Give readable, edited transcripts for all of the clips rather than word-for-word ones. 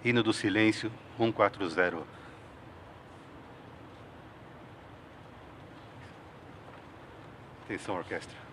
Hino do Silêncio 140. Atenção, orquestra.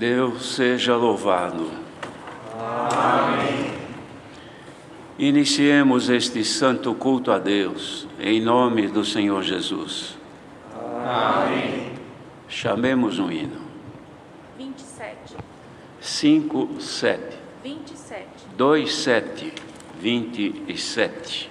Deus seja louvado. Amém. Iniciemos este santo culto a Deus, em nome do Senhor Jesus. Amém. Chamemos um hino. 27. 5, 7. 27. 2, 7. 27.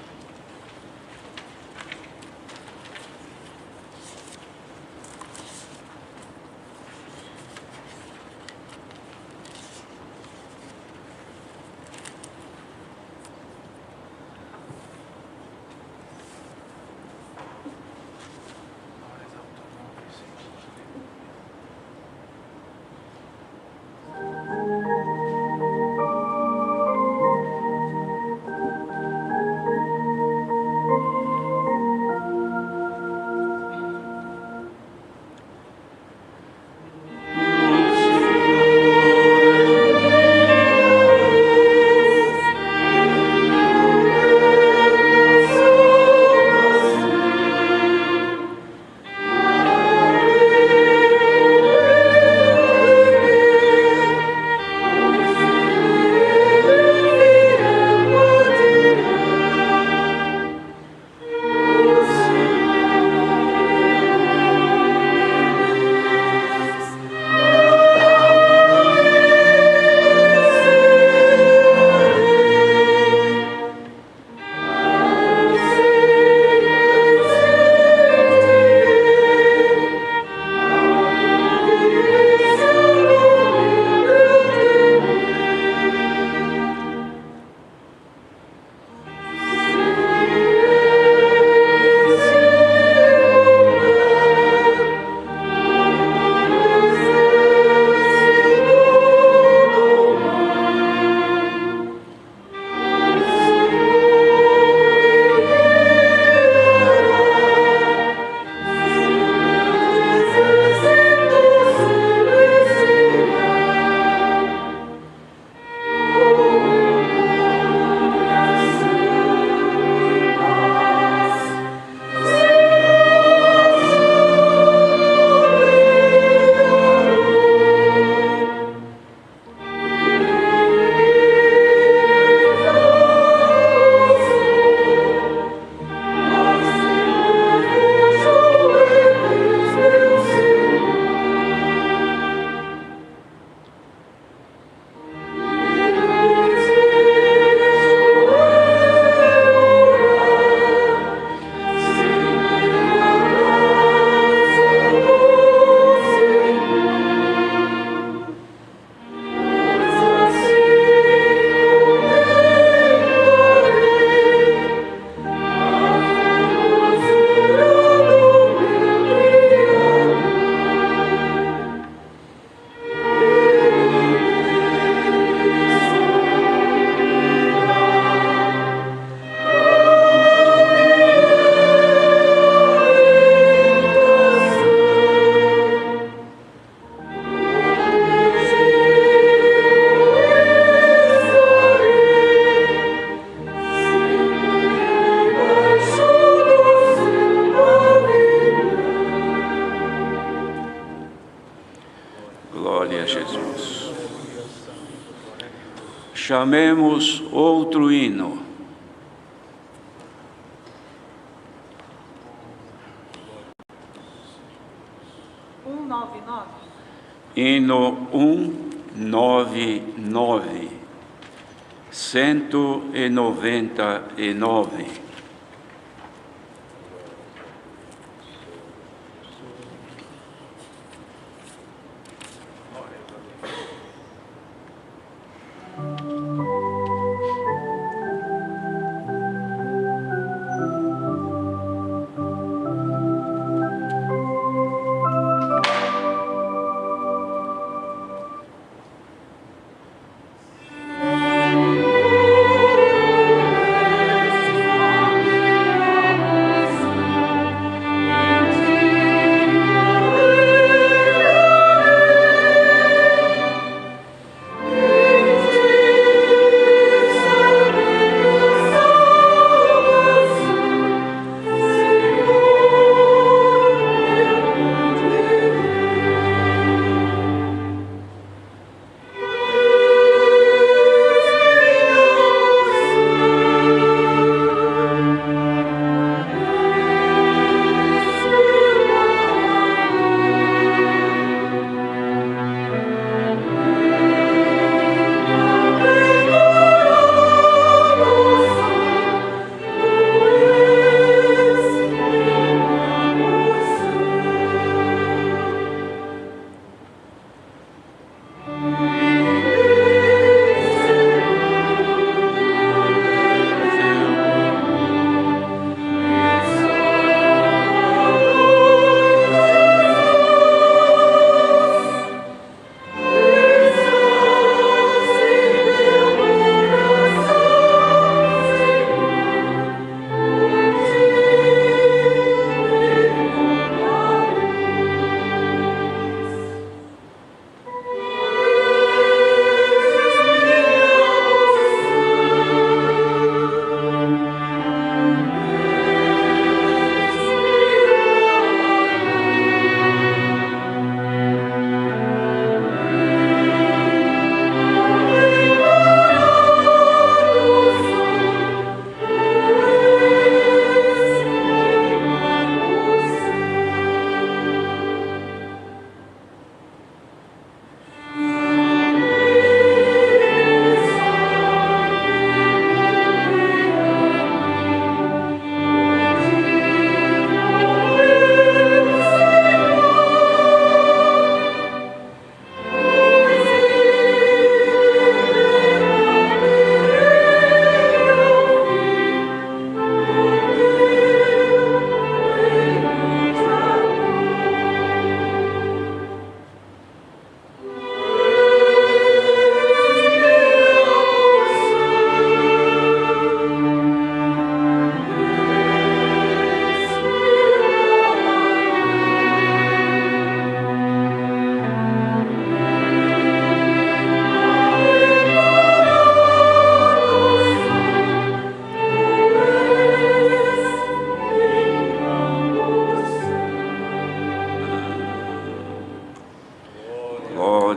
Chamemos outro hino. Hino 199, 199.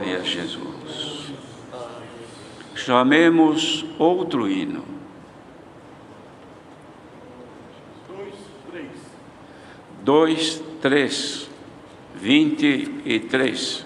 Glória a Jesus. Chamemos outro hino. 2, 3, 23.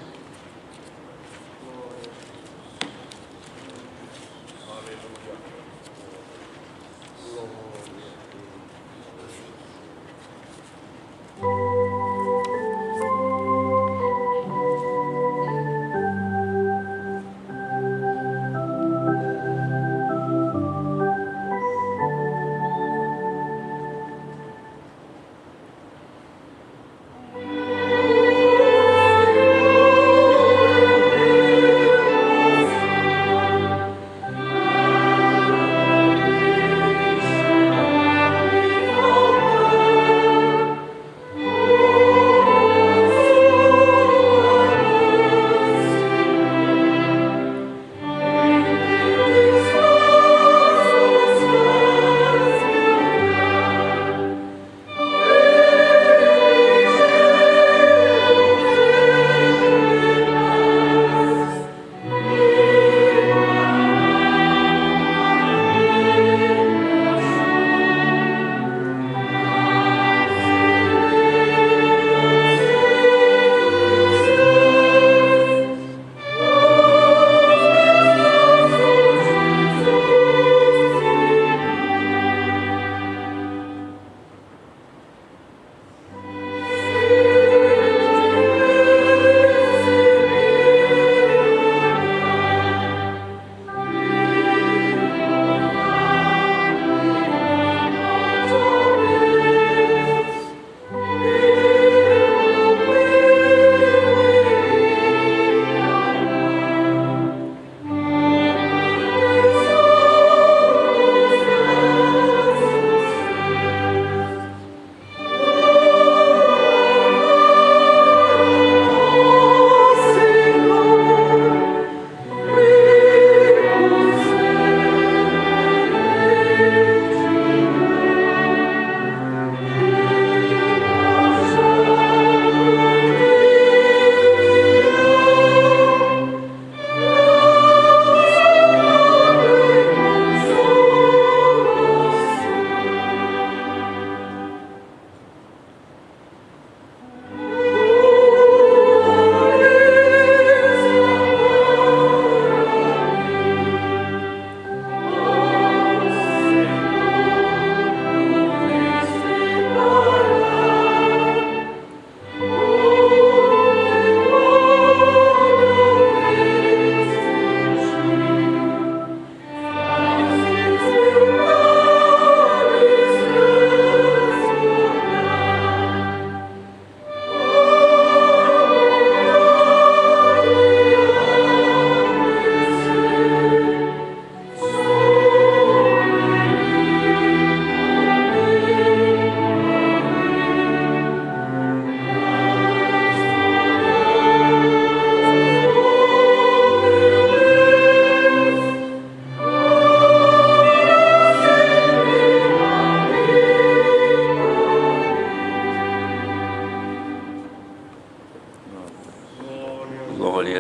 Glória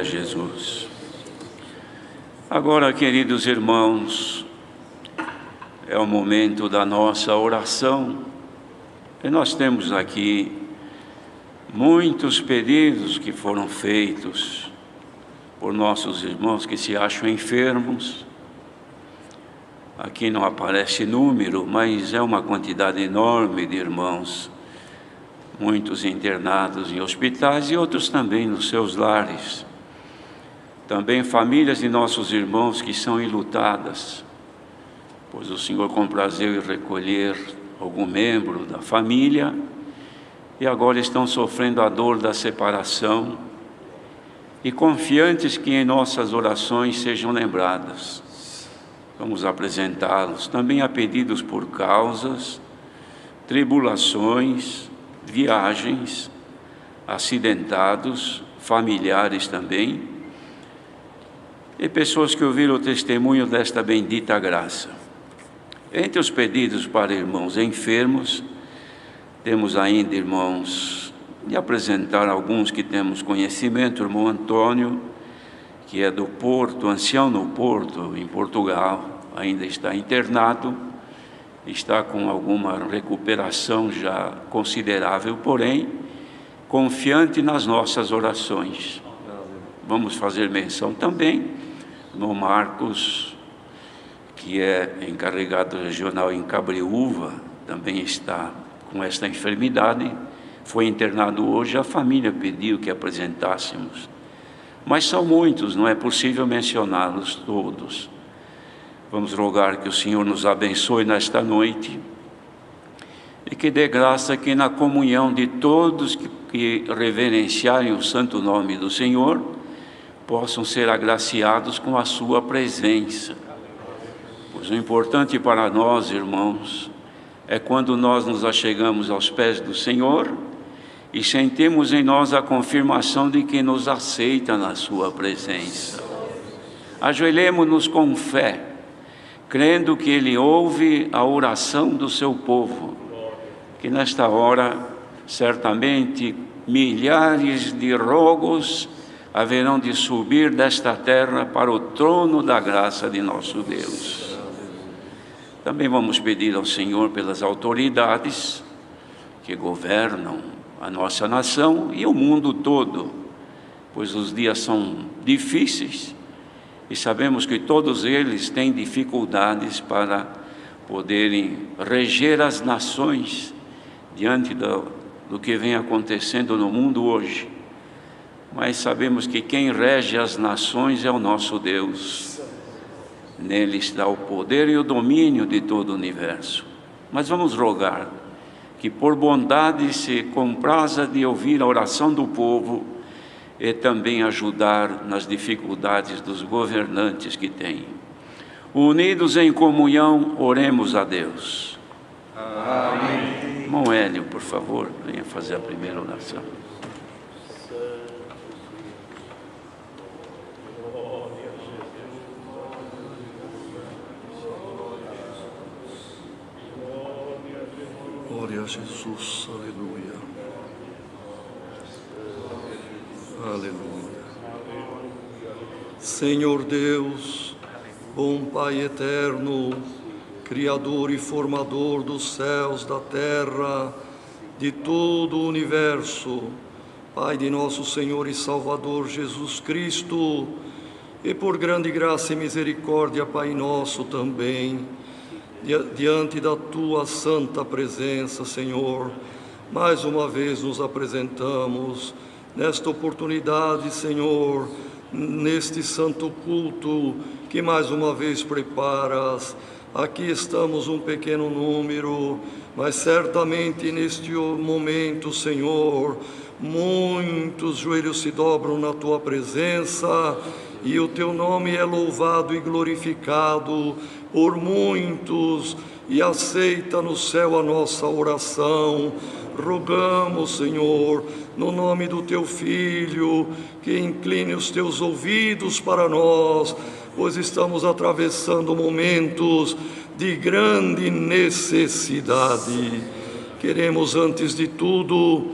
Jesus. Agora, queridos irmãos, é o momento da nossa oração. E nós temos aqui muitos pedidos que foram feitos por nossos irmãos que se acham enfermos. Aqui não aparece número, mas é uma quantidade enorme de irmãos, muitos internados em hospitais e outros também nos seus lares. Também famílias de nossos irmãos que são enlutadas, pois o Senhor comprazeu em recolher algum membro da família e agora estão sofrendo a dor da separação e confiantes que em nossas orações sejam lembradas. Vamos apresentá-los. Também há pedidos por causas, tribulações, viagens, acidentados, familiares também, e pessoas que ouviram o testemunho desta bendita graça. Entre os pedidos para irmãos enfermos, temos ainda irmãos, de apresentar alguns que temos conhecimento, o irmão Antônio, que é do Porto, ancião no Porto, em Portugal, ainda está internado, está com alguma recuperação já considerável, porém, confiante nas nossas orações. Vamos fazer menção também no Marcos, que é encarregado regional em Cabreúva, também está com esta enfermidade, foi internado hoje, a família pediu que apresentássemos. Mas são muitos, não é possível mencioná-los todos. Vamos rogar que o Senhor nos abençoe nesta noite e que dê graça que na comunhão de todos que reverenciarem o santo nome do Senhor, possam ser agraciados com a sua presença. Pois o importante para nós, irmãos, é quando nós nos achegamos aos pés do Senhor e sentimos em nós a confirmação de que nos aceita na sua presença. Ajoelhemo-nos com fé, crendo que Ele ouve a oração do seu povo, que nesta hora, certamente, milhares de rogos haverão de subir desta terra para o trono da graça de nosso Deus. Também vamos pedir ao Senhor pelas autoridades que governam a nossa nação e o mundo todo, pois os dias são difíceis e sabemos que todos eles têm dificuldades para poderem reger as nações diante do que vem acontecendo no mundo hoje. Mas sabemos que quem rege as nações é o nosso Deus. Nele está o poder e o domínio de todo o universo. Mas vamos rogar que por bondade se compraza de ouvir a oração do povo e também ajudar nas dificuldades dos governantes que têm. Unidos em comunhão, oremos a Deus. Amém. Irmão Hélio, por favor, venha fazer a primeira oração. Glória a Jesus, aleluia. Aleluia. Senhor Deus, bom Pai eterno, Criador e formador dos céus, da terra, de todo o universo, Pai de nosso Senhor e Salvador Jesus Cristo, e por grande graça e misericórdia, Pai nosso também, diante da Tua santa presença, Senhor, mais uma vez nos apresentamos nesta oportunidade, Senhor, neste santo culto que mais uma vez preparas. Aqui estamos um pequeno número, mas certamente neste momento, Senhor, muitos joelhos se dobram na Tua presença e o Teu nome é louvado e glorificado por muitos, e aceita no céu a nossa oração. Rogamos, Senhor, no nome do Teu Filho, que incline os Teus ouvidos para nós, pois estamos atravessando momentos de grande necessidade. Queremos, antes de tudo,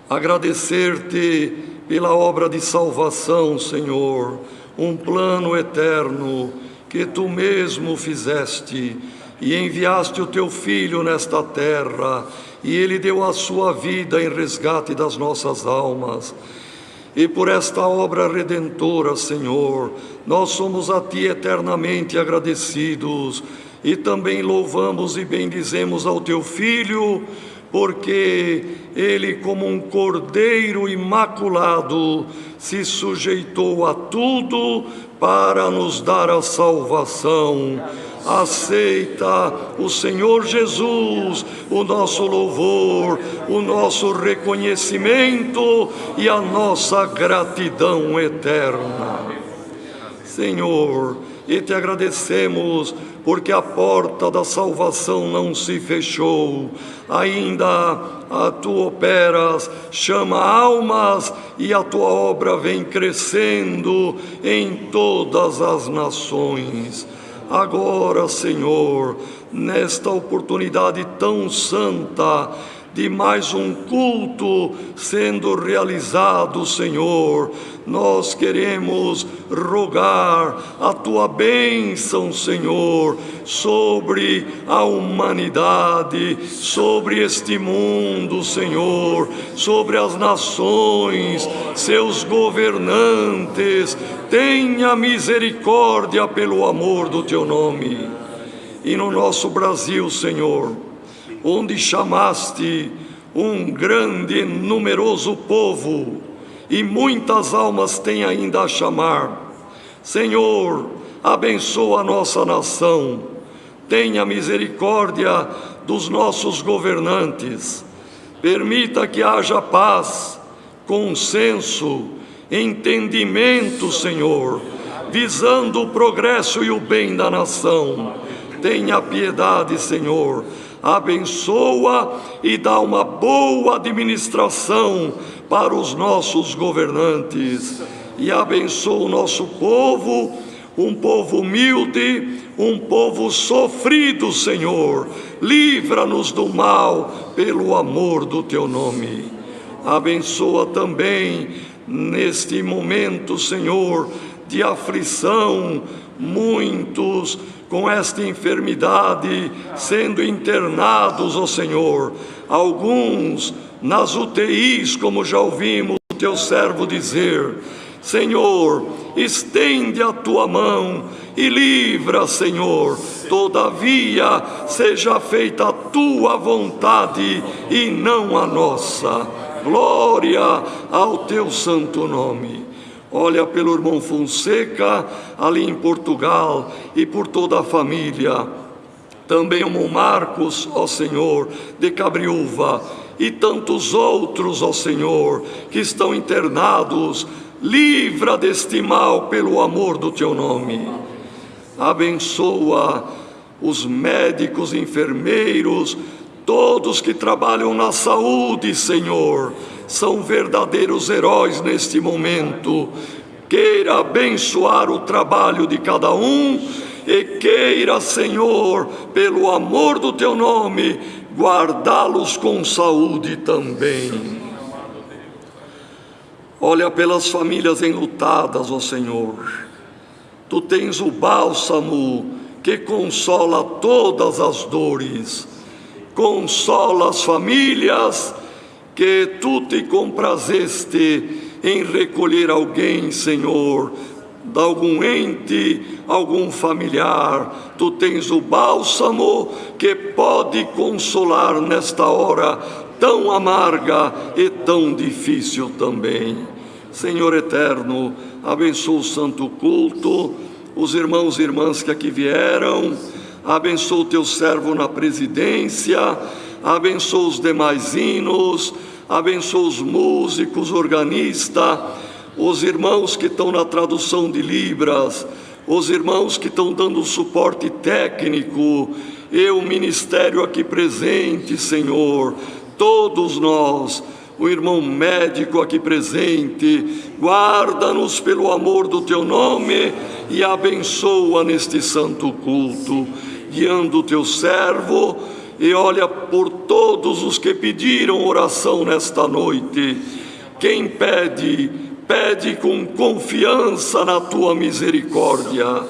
agradecer-te pela obra de salvação, Senhor, um plano eterno que Tu mesmo fizeste e enviaste o Teu Filho nesta terra, e Ele deu a sua vida em resgate das nossas almas. E por esta obra redentora, Senhor, nós somos a Ti eternamente agradecidos e também louvamos e bendizemos ao Teu Filho, porque Ele, como um cordeiro imaculado, se sujeitou a tudo para nos dar a salvação. Aceita o Senhor Jesus, o nosso louvor, o nosso reconhecimento e a nossa gratidão eterna. Senhor, e Te agradecemos porque a porta da salvação não se fechou. Ainda Tu operas, chama almas e a Tua obra vem crescendo em todas as nações. Agora, Senhor, nesta oportunidade tão santa de mais um culto sendo realizado, Senhor, nós queremos rogar a Tua bênção, Senhor, sobre a humanidade, sobre este mundo, Senhor, sobre as nações, seus governantes. Tenha misericórdia pelo amor do Teu nome. E no nosso Brasil, Senhor, onde chamaste um grande e numeroso povo, e muitas almas têm ainda a chamar. Senhor, abençoa a nossa nação, tenha misericórdia dos nossos governantes, permita que haja paz, consenso, entendimento, Senhor, visando o progresso e o bem da nação. Tenha piedade, Senhor, abençoa e dá uma boa administração para os nossos governantes. E abençoa o nosso povo, um povo humilde, um povo sofrido, Senhor. Livra-nos do mal pelo amor do Teu nome. Abençoa também neste momento, Senhor, de aflição, muitos com esta enfermidade sendo internados, ó Senhor, alguns nas UTIs, como já ouvimos o Teu servo dizer. Senhor, estende a Tua mão e livra, Senhor. Todavia, seja feita a Tua vontade e não a nossa. Glória ao Teu santo nome. Olha pelo irmão Fonseca, ali em Portugal, e por toda a família. Também o irmão Marcos, ó Senhor, de Cabriúva, e tantos outros, ó Senhor, que estão internados. Livra deste mal pelo amor do Teu nome. Abençoa os médicos, enfermeiros, todos que trabalham na saúde, Senhor. São verdadeiros heróis neste momento. Queira abençoar o trabalho de cada um e queira, Senhor, pelo amor do Teu nome, guardá-los com saúde também. Olha pelas famílias enlutadas, ó Senhor. Tu tens o bálsamo que consola todas as dores. Consola as famílias que Tu te comprazeste em recolher alguém, Senhor, de algum ente, algum familiar. Tu tens o bálsamo que pode consolar nesta hora tão amarga e tão difícil também. Senhor eterno, abençoa o santo culto, os irmãos e irmãs que aqui vieram, abençoa o Teu servo na presidência, abençoa os demais hinos, abençoa os músicos, organistas, os irmãos que estão na tradução de Libras, os irmãos que estão dando suporte técnico, e o ministério aqui presente, Senhor, todos nós, o irmão médico aqui presente, guarda-nos pelo amor do Teu nome e abençoa neste santo culto, guiando o Teu servo. E olha por todos os que pediram oração nesta noite, Quem pede, pede com confiança na tua misericórdia.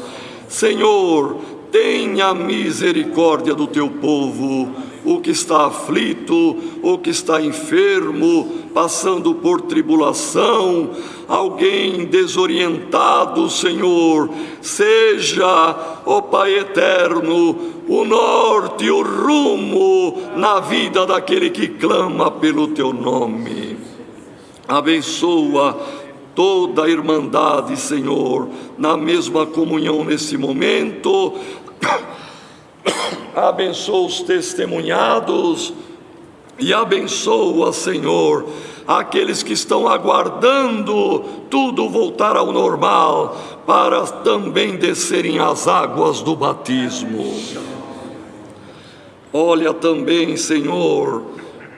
Senhor, tenha misericórdia do teu povo, o que está aflito, o que está enfermo, passando por tribulação, alguém desorientado, Senhor, seja, ó Pai eterno, o norte e o rumo na vida daquele que clama pelo teu nome. Abençoa toda a irmandade, Senhor, na mesma comunhão nesse momento. Abençoa os testemunhados e abençoa, Senhor, aqueles que estão aguardando tudo voltar ao normal para também descerem as águas do batismo. Olha também, Senhor,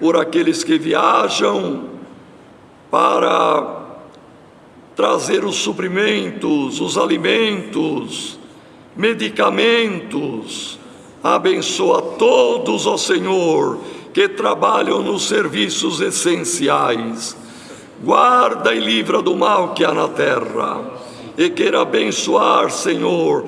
por aqueles que viajam para trazer os suprimentos, os alimentos, medicamentos. Abençoa todos, ó Senhor, que trabalham nos serviços essenciais. Guarda e livra do mal que há na terra. E queira abençoar, Senhor,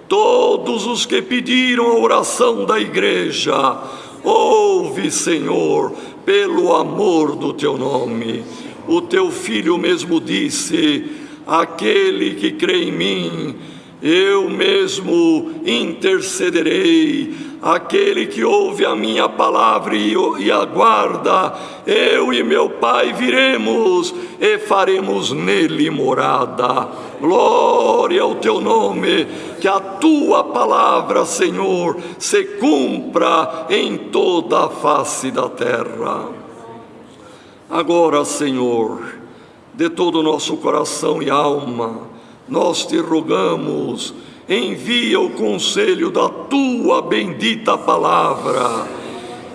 todos os que pediram a oração da igreja. Ouve, Senhor, pelo amor do teu nome. O teu filho mesmo disse: aquele que crê em mim, eu mesmo intercederei. Aquele que ouve a minha palavra e aguarda, eu e meu Pai viremos e faremos nele morada. Glória ao teu nome, que a tua palavra, Senhor, se cumpra em toda a face da terra. Agora, Senhor, de todo o nosso coração e alma, nós te rogamos, envia o conselho da tua bendita palavra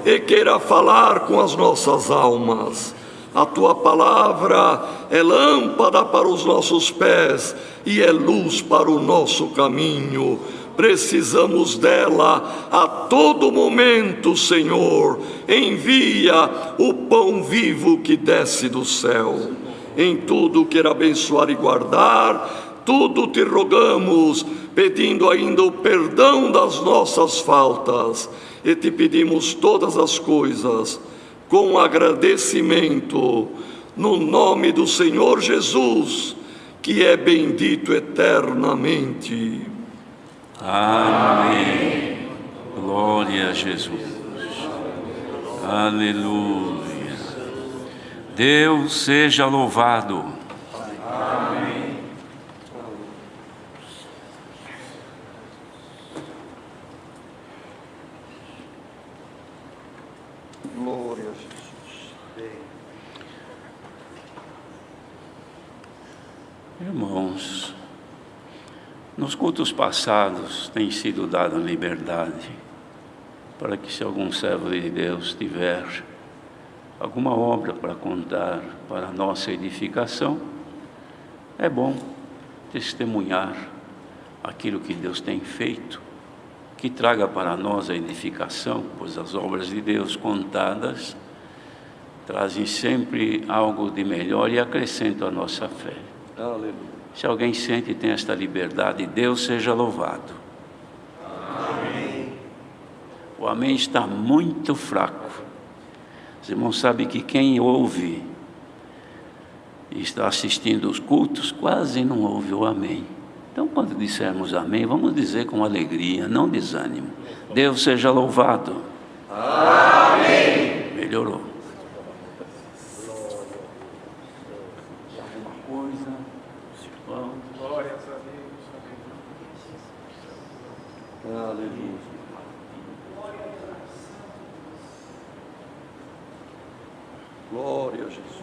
e queira falar com as nossas almas. A tua palavra é lâmpada para os nossos pés e é luz para o nosso caminho. Precisamos dela a todo momento, Senhor. Envia o pão vivo que desce do céu. Em tudo queira abençoar e guardar, tudo te rogamos, pedindo ainda o perdão das nossas faltas, e te pedimos todas as coisas com agradecimento, no nome do Senhor Jesus, que é bendito eternamente. Amém. Glória a Jesus. Aleluia. Deus seja louvado. Amém. Glória a Jesus. Irmãos, nos cultos passados tem sido dada liberdade para que, se algum servo de Deus tiver alguma obra para contar para a nossa edificação, é bom testemunhar aquilo que Deus tem feito, que traga para nós a edificação, pois as obras de Deus contadas trazem sempre algo de melhor e acrescentam a nossa fé. Aleluia. Se alguém sente e tem esta liberdade, Deus seja louvado. Amém. O amém está muito fraco. Os irmãos sabem que quem ouve e está assistindo os cultos, quase não ouve o amém. Então, quando dissermos amém, vamos dizer com alegria, não desânimo. Deus seja louvado. Amém. Melhorou. Alguma coisa? Vamos. Glórias a Deus. Aleluia. Glória a Jesus.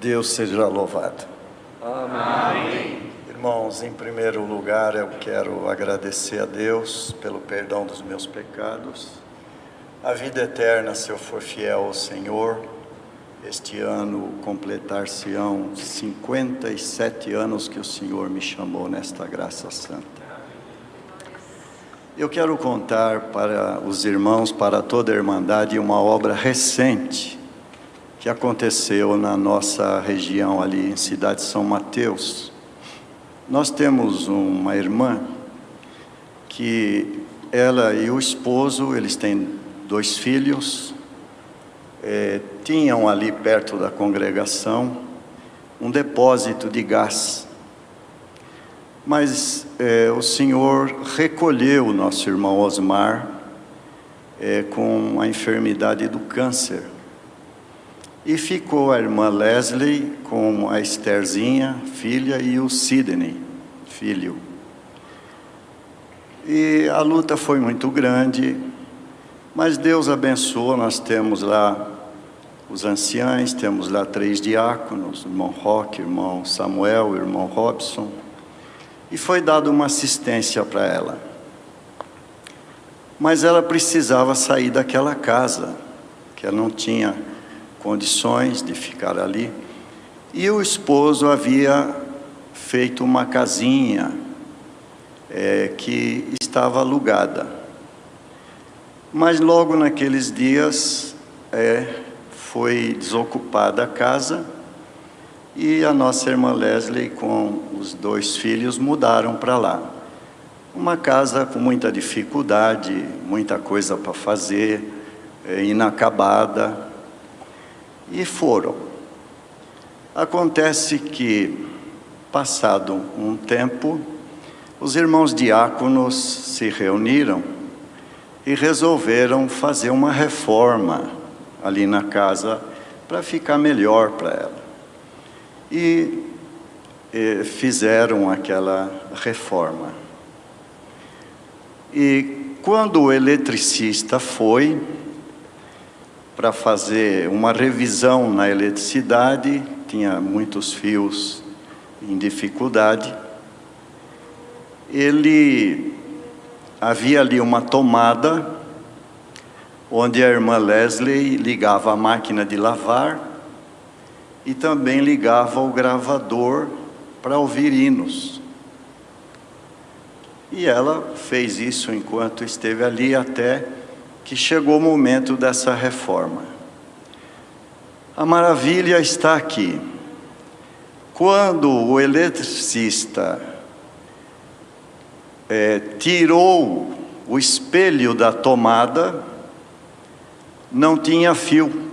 Deus seja louvado. Amém. Irmãos, em primeiro lugar eu quero agradecer a Deus pelo perdão dos meus pecados, a vida eterna se eu for fiel ao Senhor, Este ano completar-se-ão 57 anos que o Senhor me chamou nesta graça santa. Eu quero contar para os irmãos, para toda a Irmandade, uma obra recente que aconteceu na nossa região ali em Cidade São Mateus. Nós temos uma irmã que ela e o esposo, eles têm 2 filhos, tinham ali perto da congregação um depósito de gás. Mas o Senhor recolheu o nosso irmão Osmar com a enfermidade do câncer. E ficou a irmã Leslie com a Estherzinha, filha, e o Sidney, filho. E a luta foi muito grande, mas Deus abençoou. Nós temos lá os anciães, temos lá 3 diáconos, o irmão Roque, o irmão Samuel, o irmão Robson. E foi dada uma assistência para ela. Mas ela precisava sair daquela casa, que ela não tinha condições de ficar ali. E o esposo havia feito uma casinha que estava alugada. Mas logo naqueles dias foi desocupada a casa, e a nossa irmã Leslie com os 2 filhos mudaram para lá. Uma casa com muita dificuldade, muita coisa para fazer, inacabada, e foram. Acontece que, passado um tempo, os irmãos diáconos se reuniram e resolveram fazer uma reforma ali na casa para ficar melhor para ela. E fizeram aquela reforma. E quando o eletricista foi para fazer uma revisão na eletricidade, tinha muitos fios em dificuldade, havia ali uma tomada onde a irmã Leslie ligava a máquina de lavar e também ligava o gravador para ouvir hinos. E ela fez isso enquanto esteve ali, até que chegou o momento dessa reforma. A maravilha está aqui. Quando o eletricista tirou o espelho da tomada, não tinha fio.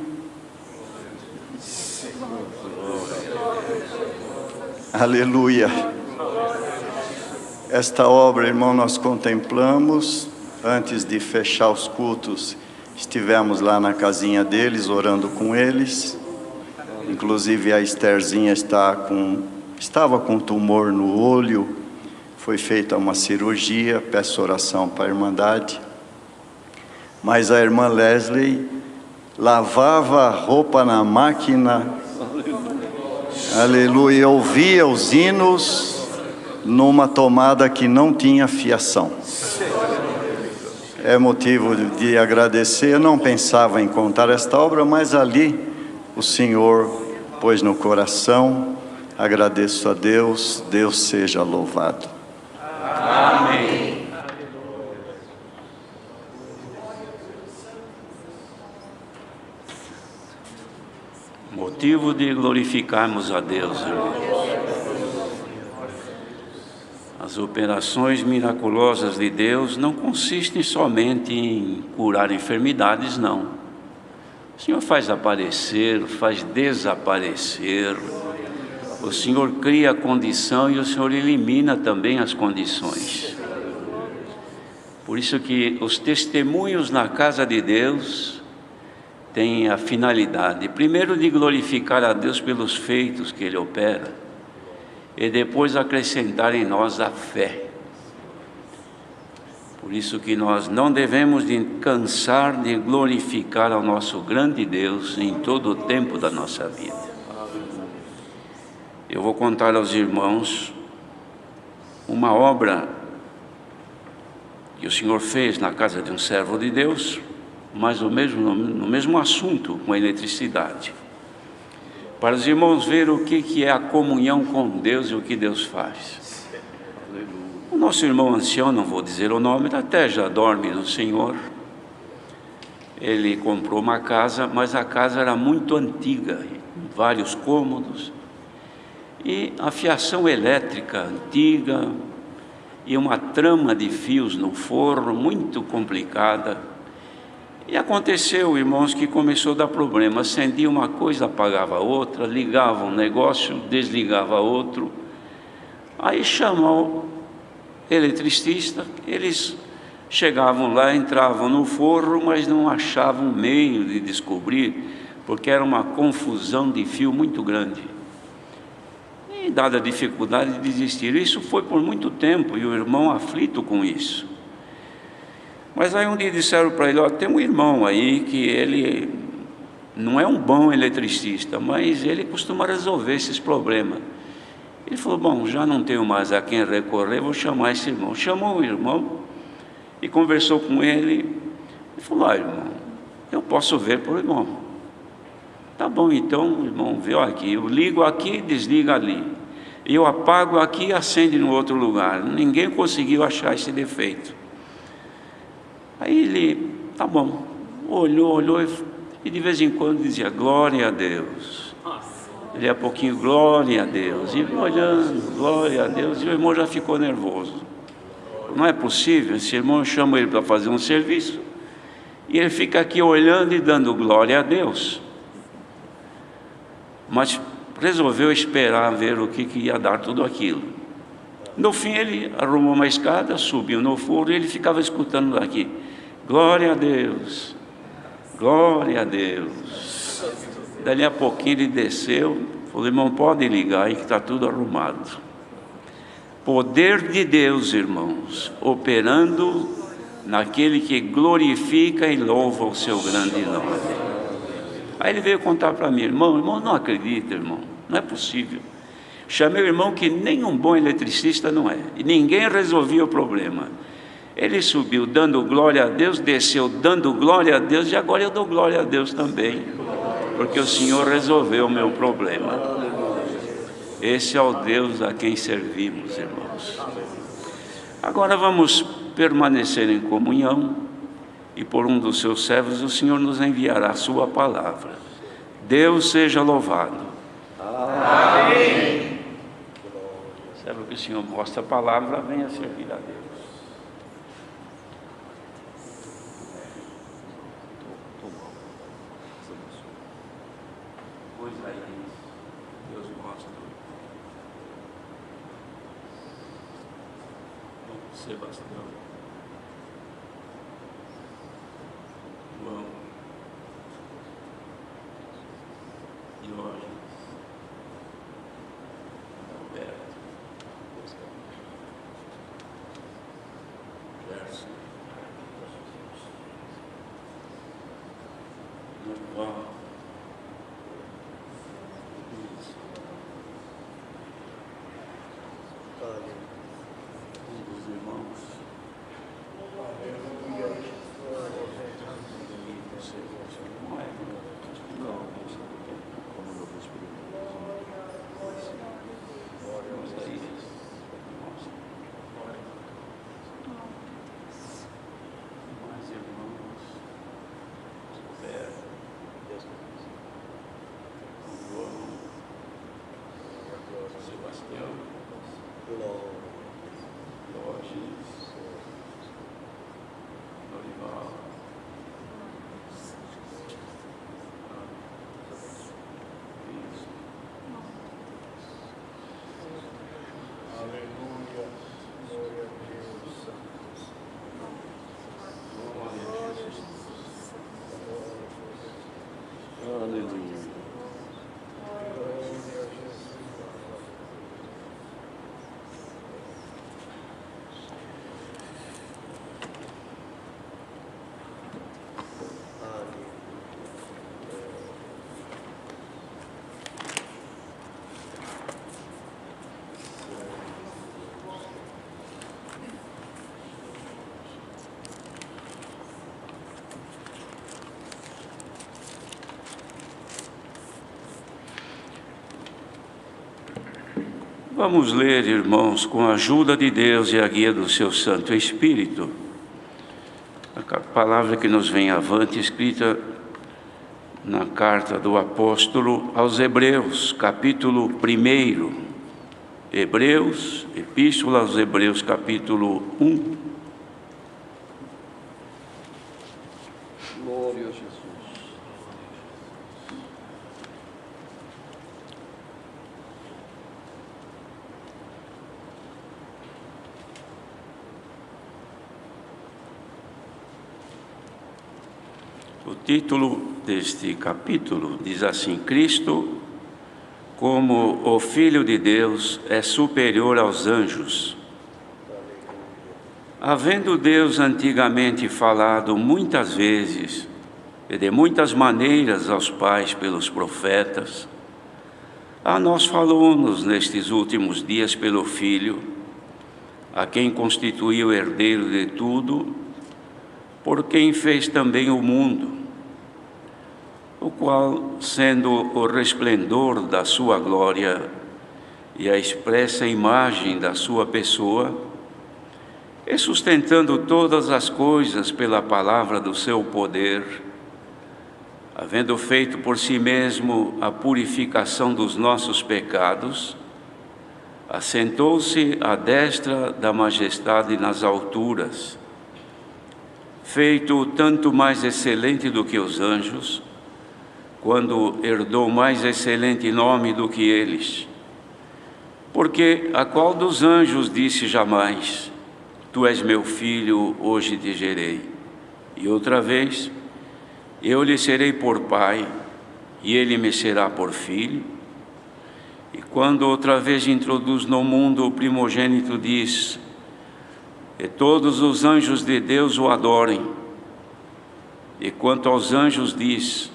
Aleluia. Esta obra, irmão, nós contemplamos. Antes de fechar os cultos, estivemos lá na casinha deles, orando com eles. Inclusive a Estherzinha estava com tumor no olho. Foi feita uma cirurgia, peço oração para a Irmandade. Mas a irmã Leslie lavava a roupa na máquina, aleluia, ouvia os hinos numa tomada que não tinha fiação. É motivo de agradecer. Eu não pensava em contar esta obra, mas ali o Senhor pôs no coração. Agradeço a Deus, Deus seja louvado. Amém. Motivo de glorificarmos a Deus, irmãos. As operações miraculosas de Deus não consistem somente em curar enfermidades, não. O Senhor faz aparecer, faz desaparecer. O Senhor cria a condição e o Senhor elimina também as condições. Por isso que os testemunhos na casa de Deus têm a finalidade, primeiro, de glorificar a Deus pelos feitos que Ele opera, e depois acrescentar em nós a fé. Por isso que nós não devemos de cansar de glorificar ao nosso grande Deus em todo o tempo da nossa vida. Eu vou contar aos irmãos uma obra que o Senhor fez na casa de um servo de Deus, mas no mesmo assunto, com a eletricidade. para os irmãos verem o que é a comunhão com Deus e o que Deus faz. O nosso irmão ancião, não vou dizer o nome, até já dorme no Senhor. Ele comprou uma casa, mas a casa era muito antiga, vários cômodos, e a fiação elétrica antiga, e uma trama de fios no forno muito complicada. E aconteceu, irmãos, que começou a dar problema. Acendia uma coisa, apagava outra, ligava um negócio, desligava outro. Aí chamou eletricista, eles chegavam lá, entravam no forno, mas não achavam meio de descobrir, porque era uma confusão de fio muito grande. E dada a dificuldade, desistiram. Isso foi por muito tempo, e o irmão aflito com isso. Mas aí um dia disseram para ele: ó, tem um irmão aí que ele não é um bom eletricista, mas ele costuma resolver esses problemas. Ele falou: bom, já não tenho mais a quem recorrer, vou chamar esse irmão. Chamou o irmão e conversou com ele. Ele falou: irmão, eu posso ver por irmão. Tá bom, então, irmão, viu aqui, eu ligo aqui, desliga ali. Eu apago aqui e acende no outro lugar. Ninguém conseguiu achar esse defeito. Aí ele, tá bom, olhou e de vez em quando dizia: glória a Deus. Ele a pouquinho, glória a Deus. E olhando, glória a Deus. E o irmão já ficou nervoso. Não é possível, esse irmão chama ele para fazer um serviço e ele fica aqui olhando e dando glória a Deus. Mas resolveu esperar ver o que ia dar tudo aquilo. No fim ele arrumou uma escada, subiu no forno e ele ficava escutando daqui: glória a Deus, glória a Deus. Dali a pouquinho ele desceu, falou: irmão, pode ligar aí que está tudo arrumado. Poder de Deus, irmãos, operando naquele que glorifica e louva o seu grande nome. Aí ele veio contar para mim: irmão, não acredita, irmão, não é possível. Chamei o irmão que nem um bom eletricista não é, e ninguém resolvia o problema. Ele subiu dando glória a Deus, desceu dando glória a Deus, e agora eu dou glória a Deus também, porque o Senhor resolveu o meu problema. Esse é o Deus a quem servimos, irmãos. Agora vamos permanecer em comunhão, e por um dos seus servos o Senhor nos enviará a sua palavra. Deus seja louvado. Amém. Servo que o Senhor mostra a palavra, venha servir a Deus. Pois aí, Deus mostra. Sebastião, João, Jorge, Alberto, Gerson, Norval, dos irmãos. Sebastião, Jorge, Norival, Aleluia. Glória a Deus. aleluia. Vamos ler, irmãos, com a ajuda de Deus e a guia do seu Santo Espírito, a palavra que nos vem avante, escrita na carta do apóstolo aos Hebreus, capítulo 1. Hebreus, Epístola aos Hebreus, capítulo 1. Glória a Jesus. O título deste capítulo diz assim: Cristo, como o Filho de Deus, é superior aos anjos. Havendo Deus antigamente falado muitas vezes e de muitas maneiras aos pais pelos profetas, a nós falou-nos nestes últimos dias pelo Filho, a quem constituiu herdeiro de tudo, por quem fez também o mundo, o qual, sendo o resplendor da sua glória e a expressa imagem da sua pessoa, e sustentando todas as coisas pela palavra do seu poder, havendo feito por si mesmo a purificação dos nossos pecados, assentou-se à destra da majestade nas alturas, feito tanto mais excelente do que os anjos, quando herdou mais excelente nome do que eles. Porque a qual dos anjos disse jamais: Tu és meu filho, hoje te gerei. E outra vez: Eu lhe serei por pai, e ele me será por filho. E quando outra vez introduz no mundo o primogênito, diz: E todos os anjos de Deus o adorem. E quanto aos anjos diz: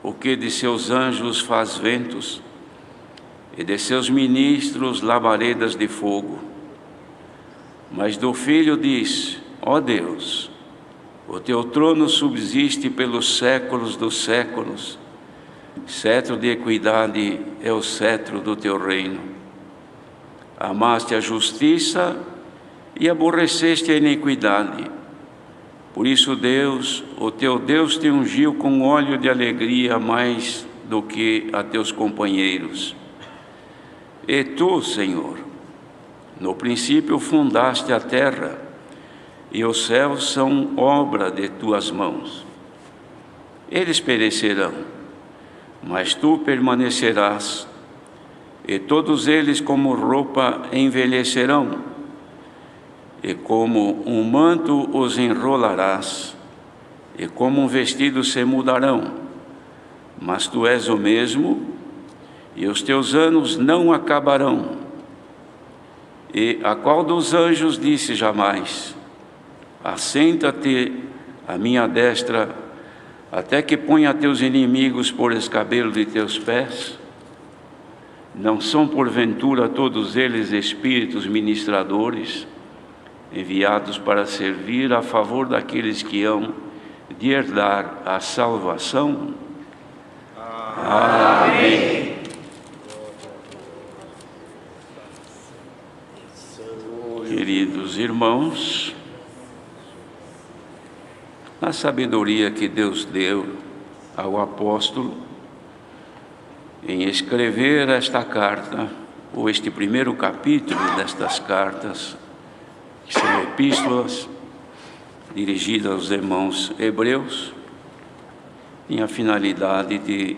O que de seus anjos faz ventos, e de seus ministros labaredas de fogo. Mas do Filho diz: Ó Deus, o teu trono subsiste pelos séculos dos séculos, cetro de equidade é o cetro do teu reino. Amaste a justiça e aborreceste a iniquidade. Por isso Deus, o teu Deus, te ungiu com óleo de alegria mais do que a teus companheiros. E tu, Senhor, no princípio fundaste a terra, e os céus são obra de tuas mãos. Eles perecerão, mas tu permanecerás, e todos eles como roupa envelhecerão, e como um manto os enrolarás, e como um vestido se mudarão. Mas tu és o mesmo, e os teus anos não acabarão. E a qual dos anjos disse jamais: Assenta-te à minha destra, até que ponha teus inimigos por escabelo de teus pés? Não são porventura todos eles espíritos ministradores, enviados para servir a favor daqueles que hão de herdar a salvação? Amém. Queridos irmãos, a sabedoria que Deus deu ao apóstolo em escrever esta carta, ou este primeiro capítulo destas cartas, que são epístolas dirigidas aos irmãos hebreus, tem a finalidade de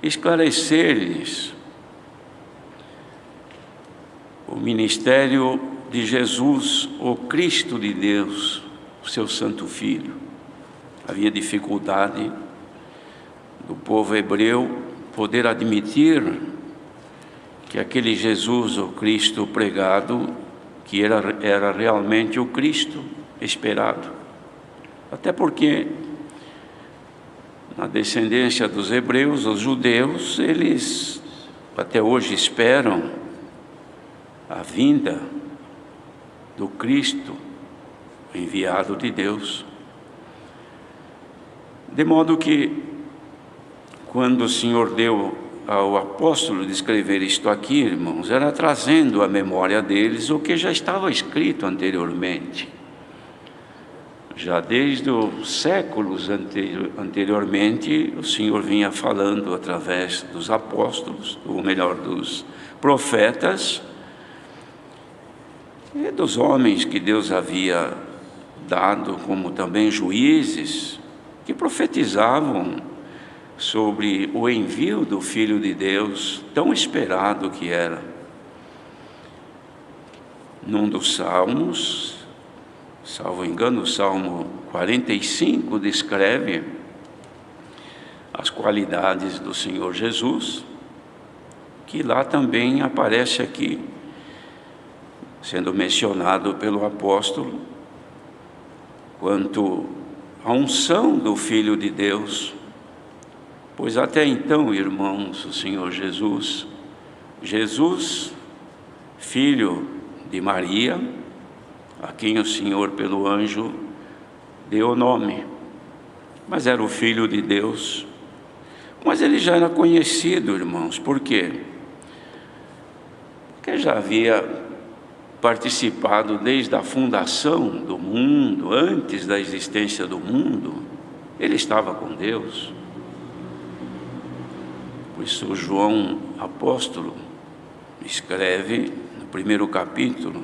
esclarecer-lhes o ministério de Jesus, o Cristo de Deus, o seu Santo Filho. Havia dificuldade do povo hebreu poder admitir que aquele Jesus, o Cristo pregado, que era realmente o Cristo esperado. Até porque, na descendência dos hebreus, os judeus, eles até hoje esperam a vinda do Cristo enviado de Deus. De modo que, quando o Senhor deu ao apóstolo descrever isto aqui, irmãos, era trazendo à memória deles o que já estava escrito anteriormente. Já desde os séculos anteriormente, o Senhor vinha falando através dos apóstolos, ou melhor, dos profetas, e dos homens que Deus havia dado, como também juízes, que profetizavam sobre o envio do Filho de Deus, tão esperado que era. Num dos salmos, salvo engano, o Salmo 45 descreve as qualidades do Senhor Jesus, que lá também aparece aqui, sendo mencionado pelo apóstolo, quanto à unção do Filho de Deus. Pois até então, irmãos, o Senhor Jesus, filho de Maria, a quem o Senhor pelo anjo deu o nome, mas era o Filho de Deus. Mas ele já era conhecido, irmãos, por quê? Porque já havia participado desde a fundação do mundo, antes da existência do mundo, ele estava com Deus. Por isso João apóstolo escreve no primeiro capítulo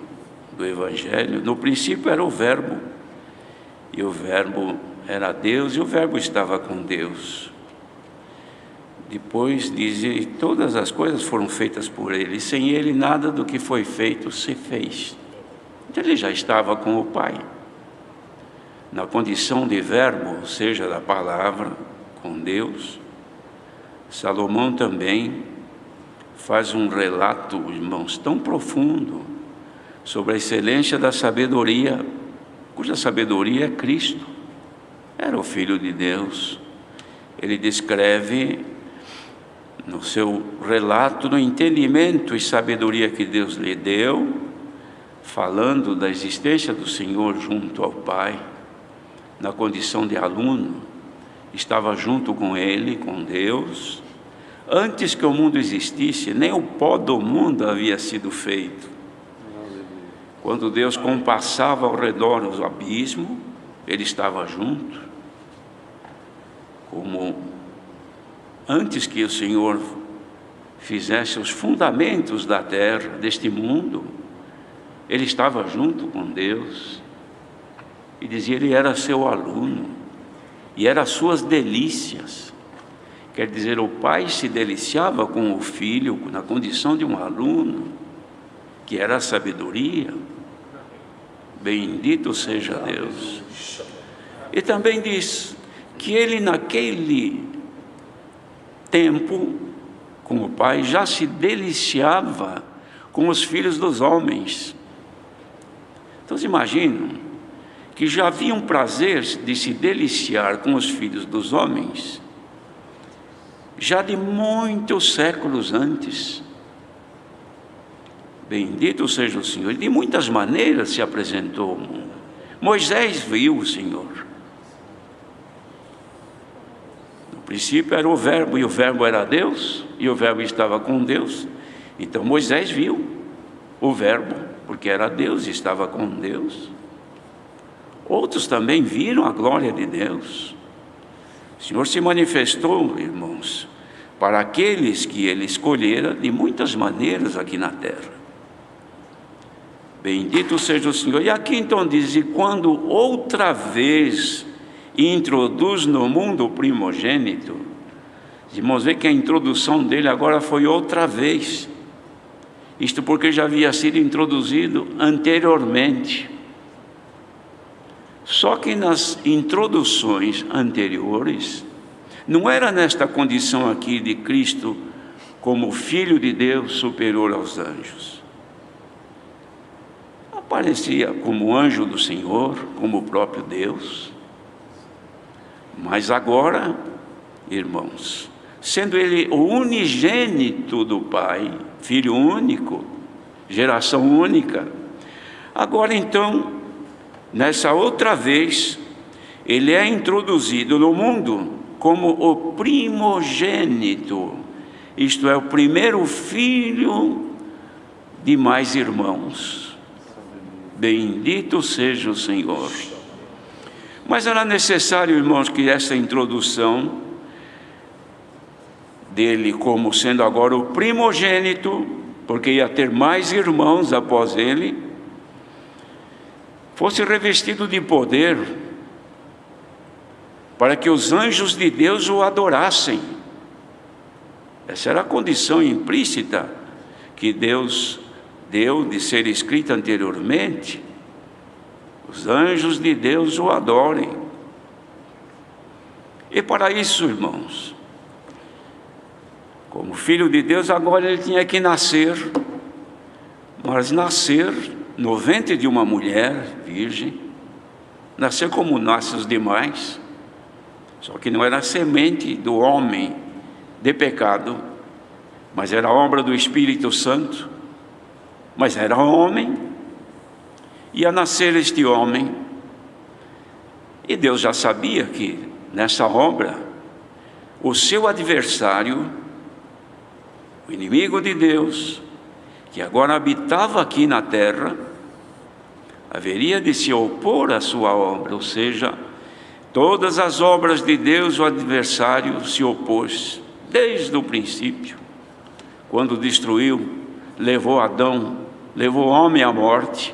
do Evangelho: no princípio era o Verbo, e o Verbo era Deus, e o Verbo estava com Deus. Depois diz: e todas as coisas foram feitas por ele, e sem ele nada do que foi feito se fez. Então ele já estava com o Pai, na condição de Verbo, ou seja, da palavra, com Deus. Salomão também faz um relato, irmãos, tão profundo sobre a excelência da sabedoria, cuja sabedoria é Cristo, era o Filho de Deus. Ele descreve no seu relato do entendimento e sabedoria que Deus lhe deu, falando da existência do Senhor junto ao Pai, na condição de aluno, estava junto com Ele, com Deus. Antes que o mundo existisse, nem o pó do mundo havia sido feito. Quando Deus compassava ao redor o abismo, Ele estava junto. Como antes que o Senhor fizesse os fundamentos da terra, deste mundo, Ele estava junto com Deus. E dizia, Ele era seu aluno, e eram as suas delícias. Quer dizer, o Pai se deliciava com o Filho, na condição de um aluno, que era a sabedoria. Bendito seja Deus. E também diz que Ele naquele tempo, com o Pai, já se deliciava com os filhos dos homens. Então, vocês imaginam que já havia um prazer de se deliciar com os filhos dos homens, já de muitos séculos antes. Bendito seja o Senhor. De muitas maneiras se apresentou ao mundo. Moisés viu o Senhor. No princípio era o Verbo, e o Verbo era Deus, e o Verbo estava com Deus. Então Moisés viu o Verbo, porque era Deus e estava com Deus. Outros também viram a glória de Deus. O Senhor se manifestou, irmãos, para aqueles que Ele escolhera de muitas maneiras aqui na terra. Bendito seja o Senhor. E aqui então diz, e quando outra vez introduz no mundo o primogênito, irmãos, vê que a introdução dele agora foi outra vez. Isto porque já havia sido introduzido anteriormente. Só que nas introduções anteriores, não era nesta condição aqui de Cristo como Filho de Deus superior aos anjos. Aparecia como anjo do Senhor, como o próprio Deus. Mas agora, irmãos, sendo Ele o unigênito do Pai, Filho único, geração única, agora então, nessa outra vez, Ele é introduzido no mundo como o primogênito isto é, o primeiro filho de mais irmãos. Bendito seja o Senhor. Mas era necessário, irmãos, que essa introdução dele como sendo agora o primogênito, porque ia ter mais irmãos após ele, fosse revestido de poder, para que os anjos de Deus o adorassem. Essa era a condição implícita que Deus deu de ser escrita anteriormente. Os anjos de Deus o adorem. E para isso, irmãos, como filho de Deus, agora ele tinha que nascer, mas nascer no ventre de uma mulher virgem, nascer como nascem os demais, só que não era semente do homem de pecado, mas era obra do Espírito Santo, mas era homem, ia nascer este homem, e Deus já sabia que nessa obra, o seu adversário, o inimigo de Deus, que agora habitava aqui na terra, haveria de se opor à sua obra, ou seja, todas as obras de Deus, o adversário se opôs, desde o princípio, quando destruiu, levou Adão, levou o homem à morte.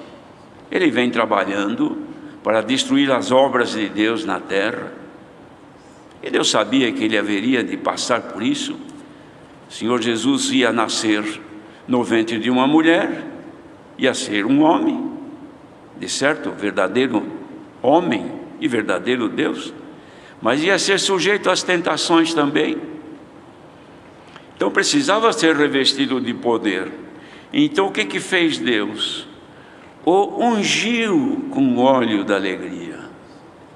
Ele vem trabalhando para destruir as obras de Deus na terra, e Deus sabia que ele haveria de passar por isso. O Senhor Jesus ia nascer no ventre de uma mulher, ia ser um homem, de certo, verdadeiro homem e verdadeiro Deus, mas ia ser sujeito às tentações também. Então precisava ser revestido de poder. Então o que fez Deus? O ungiu com óleo da alegria,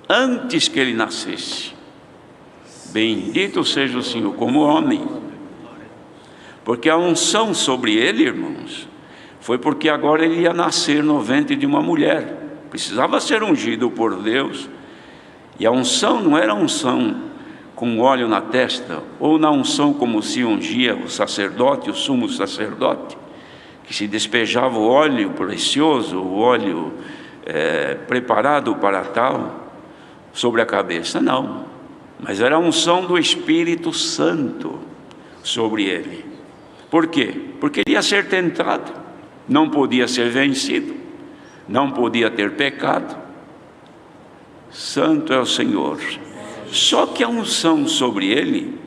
antes que ele nascesse. Bendito seja o Senhor, como homem. Porque a unção sobre ele, irmãos, foi porque agora ele ia nascer no ventre de uma mulher. Precisava ser ungido por Deus. E a unção não era unção com óleo na testa, ou na unção como se ungia o sacerdote, o sumo sacerdote, que se despejava o óleo precioso, o óleo preparado para tal, sobre a cabeça. Não, mas era a unção do Espírito Santo sobre ele. Por quê? Porque ele ia ser tentado, não podia ser vencido, não podia ter pecado. Santo é o Senhor. Só que a unção sobre ele,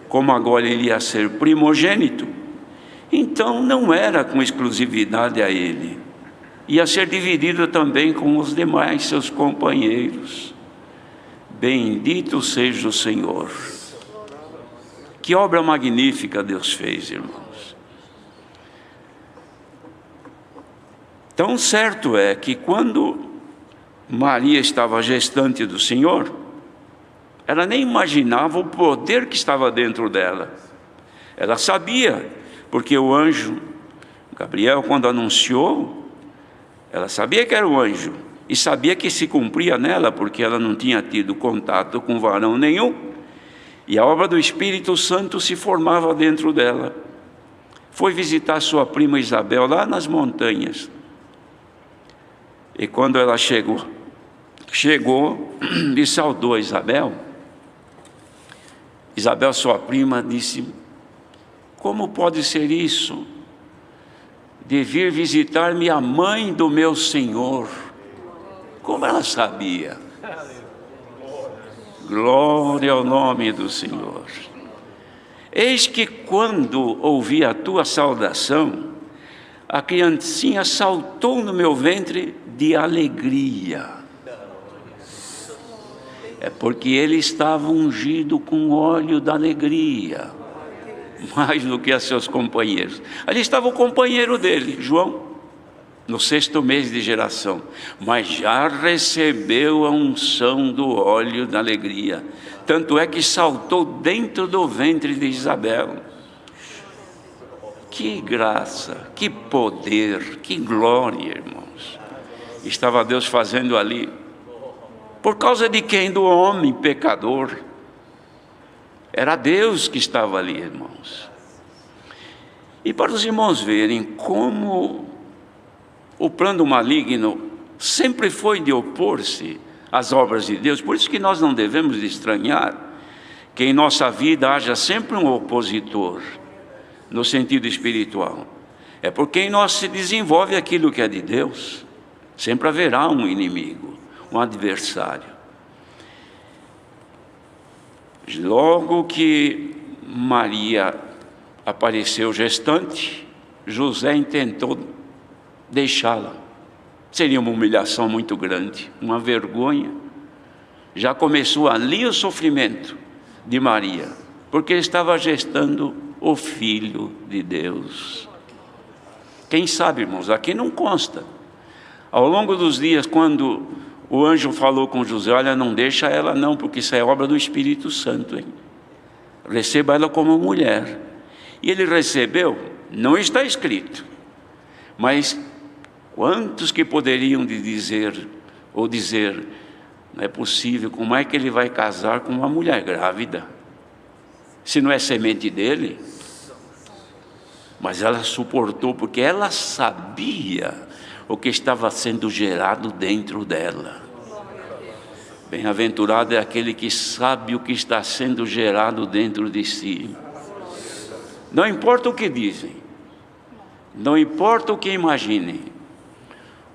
como agora ele ia ser primogênito, então não era com exclusividade a ele, ia ser dividido também com os demais seus companheiros. Bendito seja o Senhor. Que obra magnífica Deus fez, irmãos. Tão certo é que quando Maria estava gestante do Senhor, ela nem imaginava o poder que estava dentro dela. Ela sabia, porque o anjo Gabriel, quando anunciou, ela sabia que era o anjo, e sabia que se cumpria nela, porque ela não tinha tido contato com varão nenhum, e a obra do Espírito Santo se formava dentro dela. Foi visitar sua prima Isabel lá nas montanhas, e quando ela chegou e saudou Isabel, sua prima, disse: como pode ser isso, de vir visitar-me a mãe do meu Senhor? Como ela sabia? Glória ao nome do Senhor. Eis que quando ouvi a tua saudação, a criancinha saltou no meu ventre de alegria. É porque ele estava ungido com óleo da alegria, mais do que a seus companheiros. Ali estava o companheiro dele, João, no 6º mês de geração, mas já recebeu a unção do óleo da alegria. Tanto é que saltou dentro do ventre de Isabel. Que graça, que poder, que glória, irmãos, estava Deus fazendo ali. Por causa de quem? Do homem pecador. Era Deus que estava ali, irmãos. E para os irmãos verem como o plano maligno sempre foi de opor-se às obras de Deus, por isso que nós não devemos estranhar que em nossa vida haja sempre um opositor, no sentido espiritual. É porque em nós se desenvolve aquilo que é de Deus. Sempre haverá um inimigo, um adversário. Logo que Maria apareceu gestante, José intentou deixá-la. Seria uma humilhação muito grande, uma vergonha. Já começou ali o sofrimento de Maria, porque estava gestando o Filho de Deus. Quem sabe, irmãos, aqui não consta. Ao longo dos dias, quando o anjo falou com José, olha, não deixa ela não, porque isso é obra do Espírito Santo, hein? Receba ela como mulher. E ele recebeu, não está escrito, mas quantos que poderiam dizer, não é possível, como é que ele vai casar com uma mulher grávida, se não é semente dele? Mas ela suportou, porque ela sabia o que estava sendo gerado dentro dela. Bem-aventurado é aquele que sabe o que está sendo gerado dentro de si. Não importa o que dizem, não importa o que imaginem,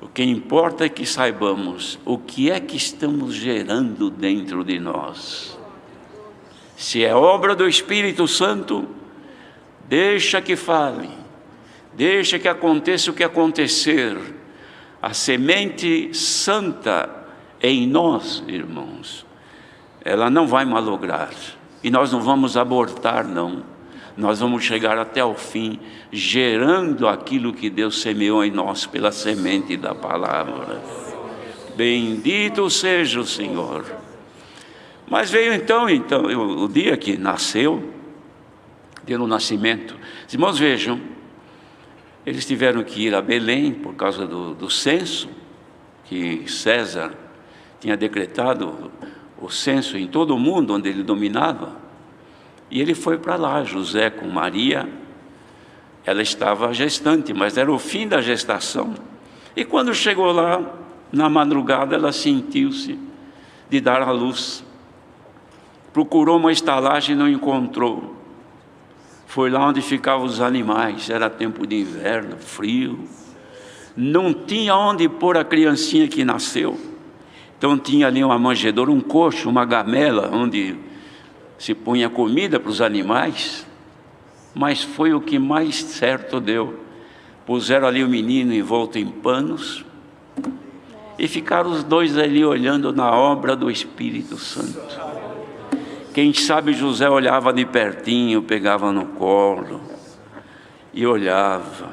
o que importa é que saibamos o que é que estamos gerando dentro de nós. Se é obra do Espírito Santo, deixa que fale, deixa que aconteça o que acontecer. A semente santa em nós, irmãos, ela não vai malograr, e nós não vamos abortar, não. Nós vamos chegar até o fim, gerando aquilo que Deus semeou em nós pela semente da palavra. Bendito seja o Senhor. Mas veio então o dia que nasceu, dia do nascimento. Os irmãos vejam, eles tiveram que ir a Belém por causa do censo, que César tinha decretado o censo em todo o mundo onde ele dominava. E ele foi para lá, José com Maria. Ela estava gestante, mas era o fim da gestação. E quando chegou lá, na madrugada, ela sentiu-se de dar à luz. Procurou uma estalagem e não encontrou. Foi lá onde ficavam os animais, era tempo de inverno, frio. Não tinha onde pôr a criancinha que nasceu. Então tinha ali uma manjedoura, um coxo, uma gamela, onde se punha comida para os animais. Mas foi o que mais certo deu. Puseram ali o menino envolto em panos e ficaram os dois ali olhando na obra do Espírito Santo. Quem sabe José olhava de pertinho, pegava no colo e olhava.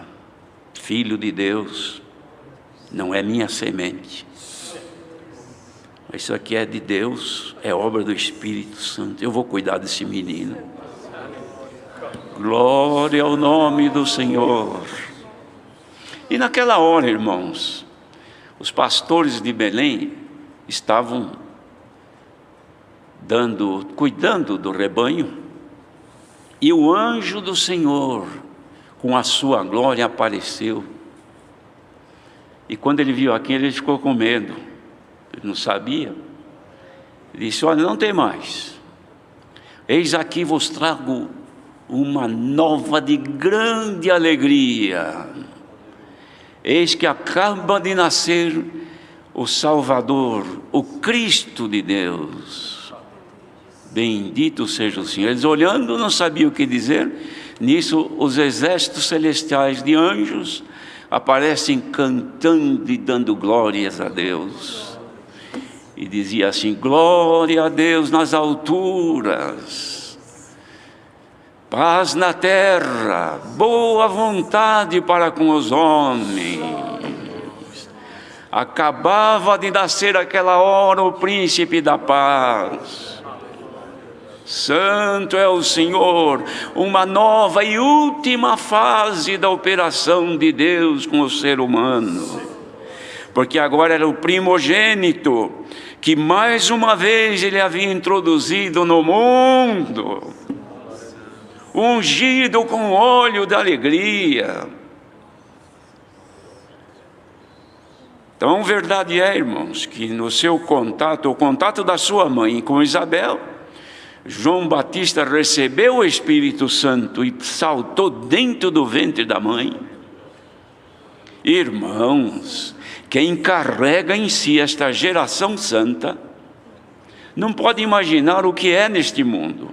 Filho de Deus, não é minha semente. Isso aqui é de Deus, é obra do Espírito Santo. Eu vou cuidar desse menino. Glória ao nome do Senhor. E naquela hora, irmãos, os pastores de Belém estavam cuidando do rebanho, e o anjo do Senhor, com a sua glória, apareceu. E quando ele viu aquilo, ele ficou com medo. Ele não sabia. Ele disse: olha, não tem mais. Eis aqui vos trago uma nova de grande alegria. Eis que acaba de nascer o Salvador, o Cristo de Deus. Bendito seja o Senhor. Eles olhando não sabiam o que dizer. Nisso os exércitos celestiais de anjos aparecem cantando e dando glórias a Deus. E dizia assim: glória a Deus nas alturas, paz na terra, boa vontade para com os homens. Acabava de nascer aquela hora o príncipe da paz. Santo é o Senhor, uma nova e última fase da operação de Deus com o ser humano. Porque agora era o primogênito, que mais uma vez ele havia introduzido no mundo. ungido com óleo da alegria. Então, verdade é, irmãos, que no seu contato, o contato da sua mãe com Isabel, João Batista recebeu o Espírito Santo e saltou dentro do ventre da mãe. Irmãos, quem carrega em si esta geração santa, não pode imaginar o que é neste mundo.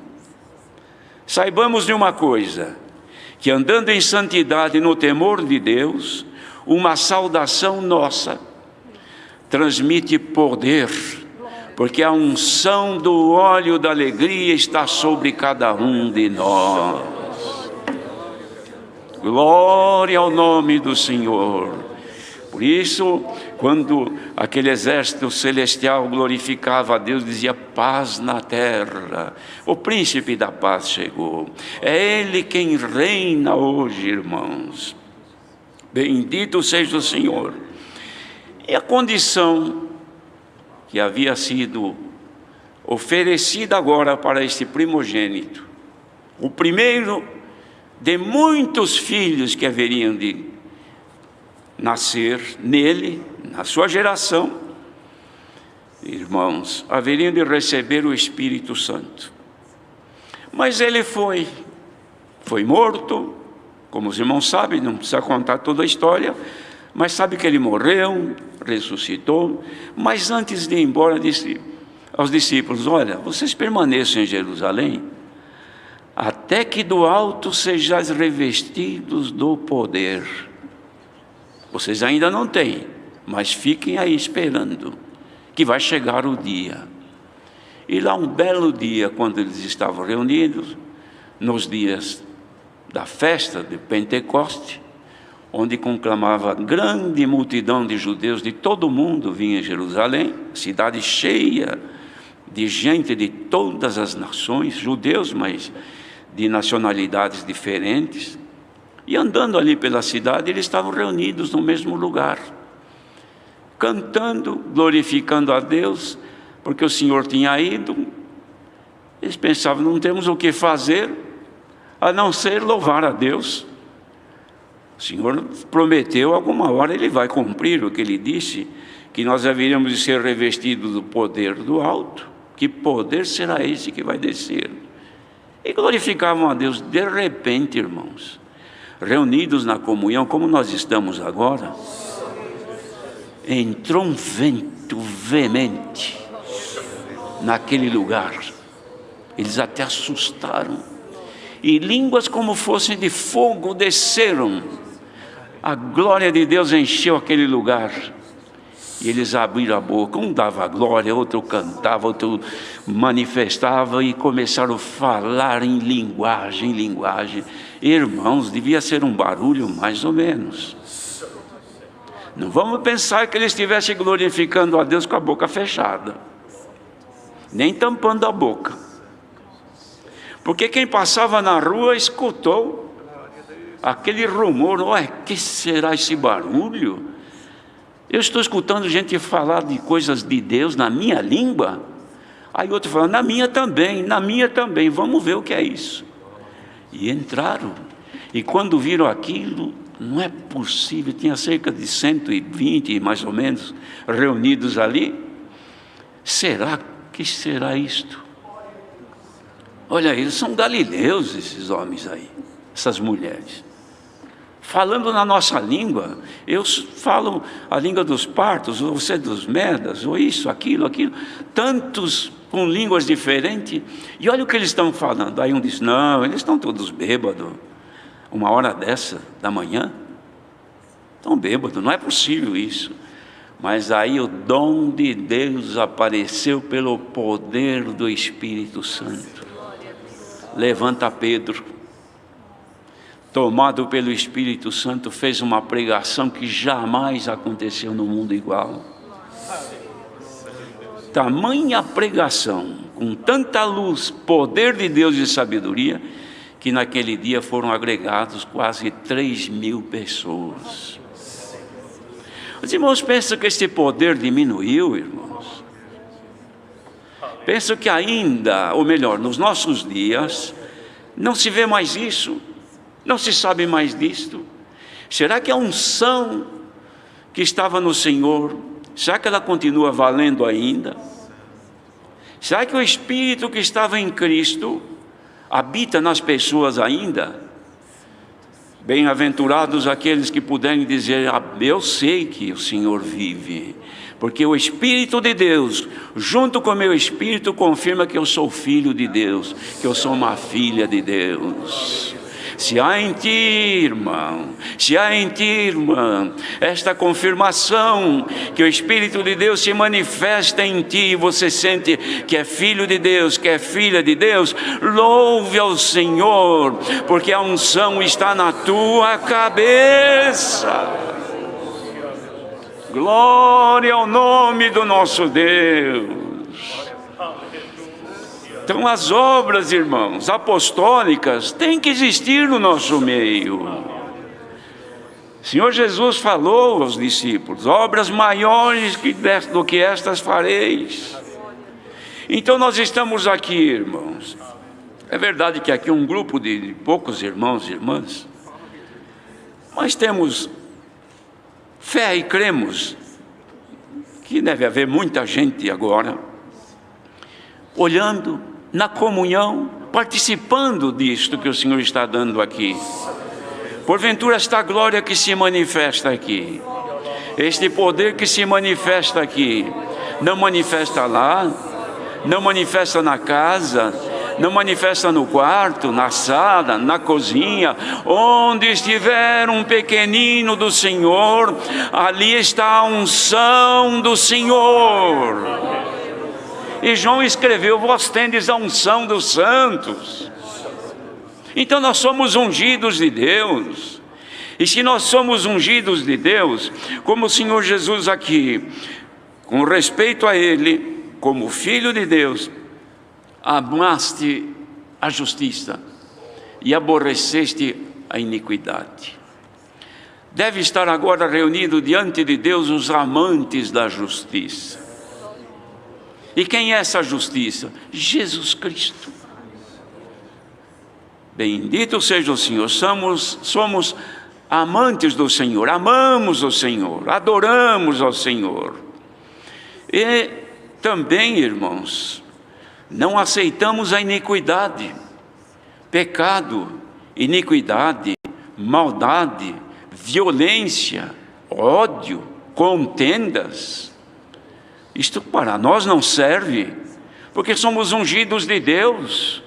Saibamos de uma coisa, que andando em santidade no temor de Deus, uma saudação nossa transmite poder, porque a unção do óleo da alegria está sobre cada um de nós. Glória ao nome do Senhor. Por isso, quando aquele exército celestial glorificava a Deus, dizia paz na terra, o príncipe da paz chegou. É Ele quem reina hoje, irmãos. Bendito seja o Senhor. E a condição que havia sido oferecida agora para este primogênito, o primeiro de muitos filhos que haveriam de nascer nele, na sua geração, irmãos, haveriam de receber o Espírito Santo. Mas ele foi morto, como os irmãos sabem, não precisa contar toda a história, mas sabe que ele morreu, ressuscitou, mas antes de ir embora disse aos discípulos: olha, vocês permaneçam em Jerusalém, até que do alto sejais revestidos do poder. Vocês ainda não têm, mas fiquem aí esperando, que vai chegar o dia. E lá um belo dia, quando eles estavam reunidos, nos dias da festa de Pentecoste, onde conclamava grande multidão de judeus de todo o mundo, vinha em Jerusalém, cidade cheia de gente de todas as nações, judeus, mas de nacionalidades diferentes, e andando ali pela cidade, eles estavam reunidos no mesmo lugar, cantando, glorificando a Deus, porque o Senhor tinha ido. Eles pensavam, não temos o que fazer, a não ser louvar a Deus. O Senhor prometeu, alguma hora Ele vai cumprir o que Ele disse, que nós haveríamos de ser revestidos do poder do alto. Que poder será esse que vai descer? E glorificavam a Deus. De repente, irmãos, reunidos na comunhão, como nós estamos agora, entrou um vento veemente naquele lugar. Eles até assustaram, e línguas como fossem de fogo desceram. A glória de Deus encheu aquele lugar, e eles abriram a boca, um dava glória, outro cantava, outro manifestava, e começaram a falar em linguagem. Irmãos, devia ser um barulho mais ou menos. Não vamos pensar que eles estivessem glorificando a Deus com a boca fechada, nem tampando a boca, porque quem passava na rua escutou aquele rumor. Ué, que será esse barulho? Eu estou escutando gente falar de coisas de Deus na minha língua. Aí outro falando, na minha também, vamos ver o que é isso. E entraram, e quando viram aquilo, não é possível, tinha cerca de 120 mais ou menos reunidos ali. Que será isto? Olha, eles são galileus, esses homens aí, essas mulheres, falando na nossa língua. Eu falo a língua dos partos, ou você dos medas, ou isso, aquilo, tantos com línguas diferentes, e olha o que eles estão falando. Aí um diz, não, eles estão todos bêbados, uma hora dessa da manhã, estão bêbados, não é possível isso. Mas aí o dom de Deus apareceu pelo poder do Espírito Santo. Levanta Pedro, tomado pelo Espírito Santo, fez uma pregação que jamais aconteceu no mundo igual. Tamanha pregação, com tanta luz, poder de Deus e sabedoria, que naquele dia foram agregados quase 3.000 pessoas. Os irmãos pensam que esse poder diminuiu, irmãos? Pensam que ainda, ou melhor, nos nossos dias, Não se vê mais isso? Não se sabe mais disto? Será que a unção que estava no Senhor, será que ela continua valendo ainda? Será que o Espírito que estava em Cristo habita nas pessoas ainda? Bem-aventurados aqueles que puderem dizer: eu sei que o Senhor vive, porque o Espírito de Deus, junto com o meu Espírito, confirma que eu sou filho de Deus, que eu sou uma filha de Deus. Se há em ti, irmão, se há em ti, irmã, esta confirmação que o Espírito de Deus se manifesta em ti, e você sente que é filho de Deus, que é filha de Deus, louve ao Senhor, porque a unção está na tua cabeça. Glória ao nome do nosso Deus. Então as obras, irmãos, apostólicas têm que existir no nosso meio. O Senhor Jesus falou aos discípulos: obras maiores do que estas fareis. Então nós estamos aqui, irmãos. É verdade que aqui é um grupo de poucos irmãos e irmãs, mas temos fé e cremos que deve haver muita gente agora olhando, na comunhão, participando disto que o Senhor está dando aqui. Porventura esta glória que se manifesta aqui, este poder que se manifesta aqui, não manifesta lá, não manifesta na casa, não manifesta no quarto, na sala, na cozinha, onde estiver um pequenino do Senhor, ali está a unção do Senhor. E João escreveu: vós tendes a unção dos santos. Então nós somos ungidos de Deus. E se nós somos ungidos de Deus, como o Senhor Jesus aqui, com respeito a Ele, como Filho de Deus, amaste a justiça e aborreceste a iniquidade. Deve estar agora reunido diante de Deus os amantes da justiça. E quem é essa justiça? Jesus Cristo. Bendito seja o Senhor. Somos amantes do Senhor, amamos o Senhor, adoramos ao Senhor. E também, irmãos, não aceitamos a iniquidade, pecado, iniquidade, maldade, violência, ódio, contendas. Isto para nós não serve, porque somos ungidos de Deus.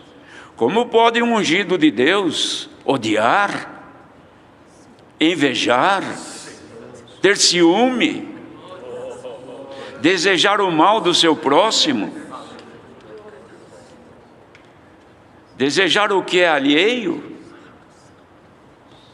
Como pode um ungido de Deus odiar, invejar, ter ciúme, desejar o mal do seu próximo, desejar o que é alheio?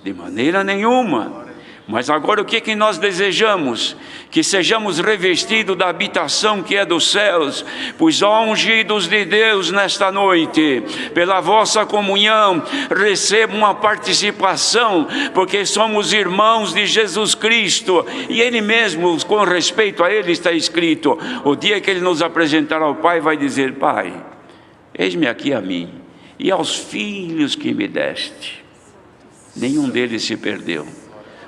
De maneira nenhuma. Mas agora o que nós desejamos? Que sejamos revestidos da habitação que é dos céus, pois ó ungidos de Deus nesta noite, pela vossa comunhão, recebam uma participação, porque somos irmãos de Jesus Cristo, e Ele mesmo, com respeito a Ele, está escrito, o dia que Ele nos apresentar ao Pai, vai dizer: Pai, eis-me aqui a mim, e aos filhos que me deste. Nenhum deles se perdeu,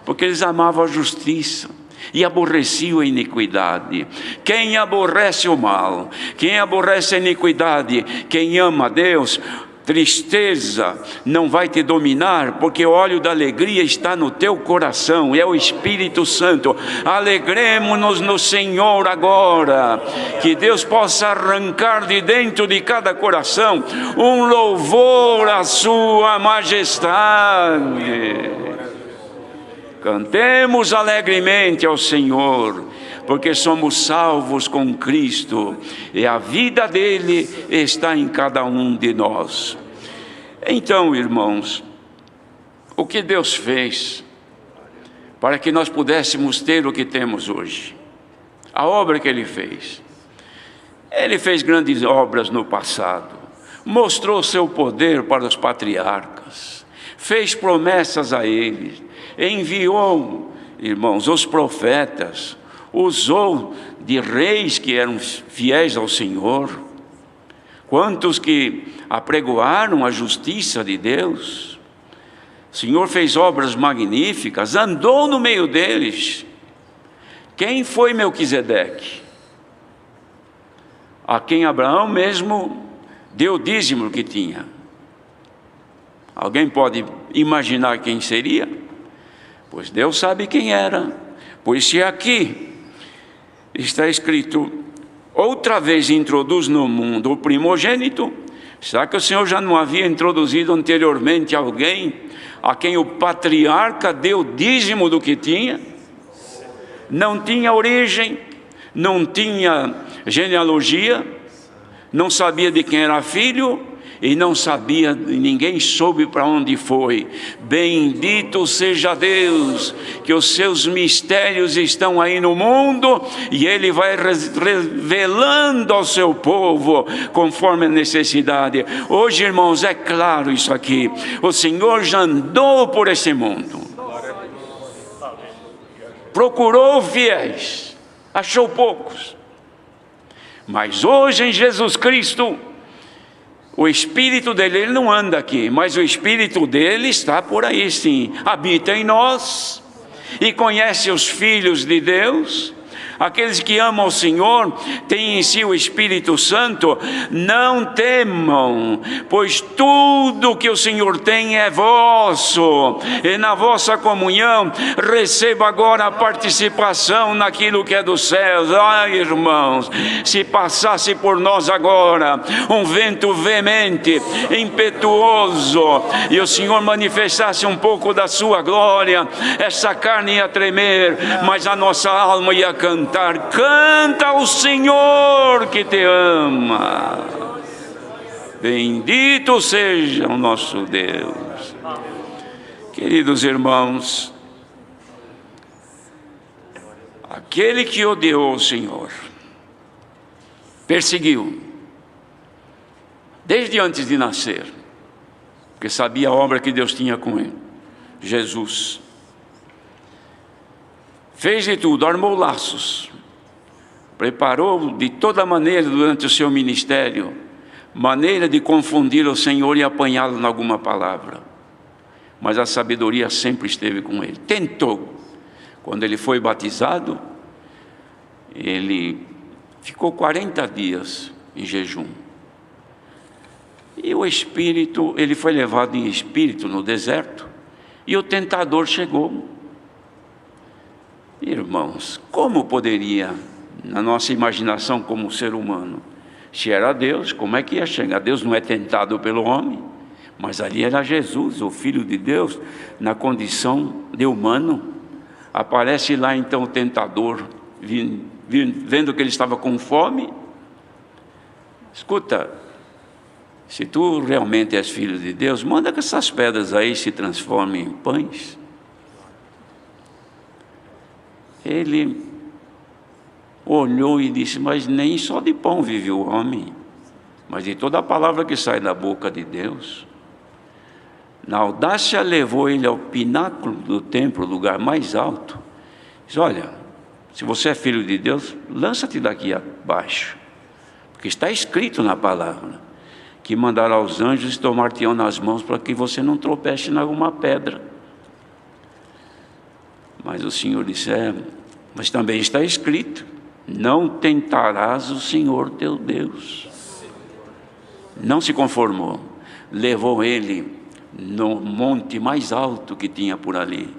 porque eles amavam a justiça e aborreciam a iniquidade. Quem aborrece o mal, quem aborrece a iniquidade, quem ama a Deus, tristeza não vai te dominar, porque o óleo da alegria está no teu coração, é o Espírito Santo. Alegremos-nos no Senhor agora, que Deus possa arrancar de dentro de cada coração um louvor à sua majestade. Cantemos alegremente ao Senhor, porque somos salvos com Cristo, e a vida dele está em cada um de nós. Então, irmãos, o que Deus fez para que nós pudéssemos ter o que temos hoje? A obra que Ele fez. Ele fez grandes obras no passado, mostrou seu poder para os patriarcas, fez promessas a eles, enviou, irmãos, os profetas, usou de reis que eram fiéis ao Senhor. Quantos que apregoaram a justiça de Deus? O Senhor fez obras magníficas, andou no meio deles. Quem foi Melquisedeque? A quem Abraão mesmo deu o dízimo que tinha. Alguém pode imaginar quem seria? Pois Deus sabe quem era. Pois se aqui está escrito, outra vez introduz no mundo o primogênito, será que o Senhor já não havia introduzido anteriormente alguém a quem o patriarca deu dízimo do que tinha? Não tinha origem, não tinha genealogia, não sabia de quem era filho, e não sabia, ninguém soube para onde foi. Bendito seja Deus, que os seus mistérios estão aí no mundo, e Ele vai revelando ao seu povo, conforme a necessidade. Hoje, irmãos, é claro isso aqui, o Senhor já andou por esse mundo, procurou fiéis, achou poucos, mas hoje em Jesus Cristo, o Espírito dele, ele não anda aqui, mas o Espírito dele está por aí sim, habita em nós, e conhece os filhos de Deus. Aqueles que amam o Senhor, têm em si o Espírito Santo. Não temam, pois tudo que o Senhor tem é vosso, e na vossa comunhão, receba agora a participação naquilo que é dos céus. Ai, irmãos, se passasse por nós agora um vento veemente, impetuoso, e o Senhor manifestasse um pouco da sua glória, essa carne ia tremer, mas a nossa alma ia cantar. Canta ao Senhor que te ama. Bendito seja o nosso Deus. Queridos irmãos, aquele que odiou o Senhor, perseguiu, desde antes de nascer, porque sabia a obra que Deus tinha com ele, Jesus. Fez de tudo, armou laços, preparou de toda maneira durante o seu ministério, maneira de confundir o Senhor e apanhá-lo em alguma palavra, mas a sabedoria sempre esteve com ele. Tentou. Quando ele foi batizado, ele ficou 40 dias em jejum, e o Espírito, ele foi levado em espírito no deserto, e o tentador chegou. Irmãos, como poderia, na nossa imaginação como ser humano, se era Deus, como é que ia chegar? Deus não é tentado pelo homem, mas ali era Jesus, o Filho de Deus, na condição de humano. Aparece lá então o tentador, vendo que ele estava com fome. Escuta, se tu realmente és filho de Deus, manda que essas pedras aí se transformem em pães. Ele olhou e disse, mas nem só de pão vive o homem, mas de toda a palavra que sai da boca de Deus. Na audácia levou ele ao pináculo do templo, lugar mais alto. Diz, olha, se você é filho de Deus, lança-te daqui abaixo, porque está escrito na palavra, que mandará os anjos tomar-te-ão nas mãos, para que você não tropece em alguma pedra. Mas o Senhor disse, mas também está escrito, não tentarás o Senhor teu Deus. Não se conformou, levou ele no monte mais alto que tinha por ali,